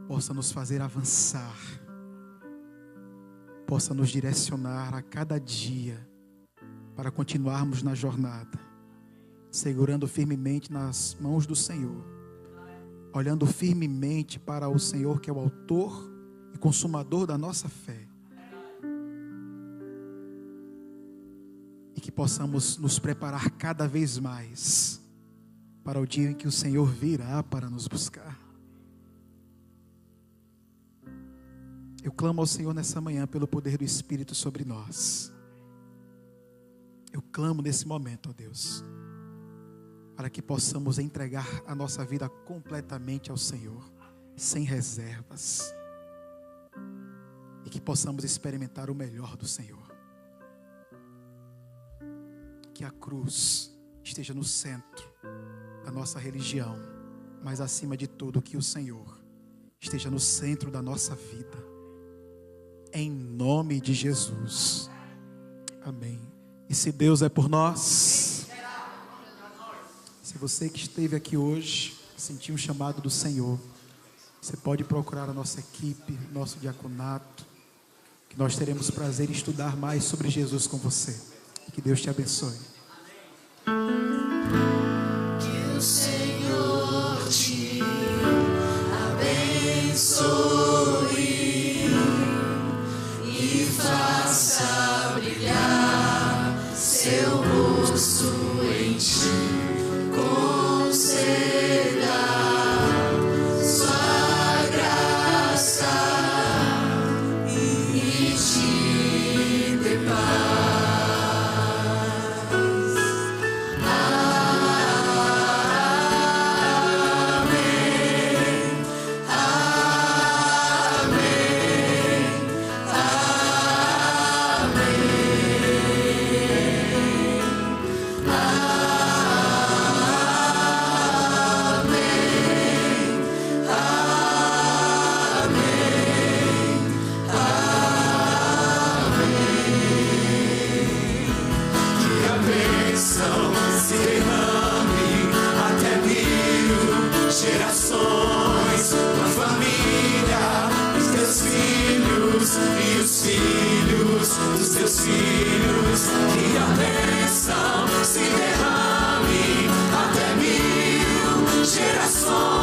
possa nos fazer avançar, possa nos direcionar a cada dia para continuarmos na jornada, segurando firmemente nas mãos do Senhor, olhando firmemente para o Senhor, que é o autor e consumador da nossa fé. E que possamos nos preparar cada vez mais para o dia em que o Senhor virá para nos buscar. Eu clamo ao Senhor nessa manhã pelo poder do Espírito sobre nós. Eu clamo nesse momento, ó Deus, para que possamos entregar a nossa vida completamente ao Senhor, sem reservas, e que possamos experimentar o melhor do Senhor. Que a cruz esteja no centro da nossa religião, mas acima de tudo, que o Senhor esteja no centro da nossa vida. Em nome de Jesus. Amém. E se Deus é por nós, se você que esteve aqui hoje sentiu um chamado do Senhor, você pode procurar a nossa equipe, nosso diaconato, que nós teremos prazer em estudar mais sobre Jesus com você. Que Deus te abençoe. Que o Senhor te abençoe e faça brilhar seu rosto em ti, conceda sua graça e te dê paz. Se derrame até 1000 gerações, tua família, os teus filhos e os filhos dos teus filhos. Que a bênção se derrame até 1000 gerações.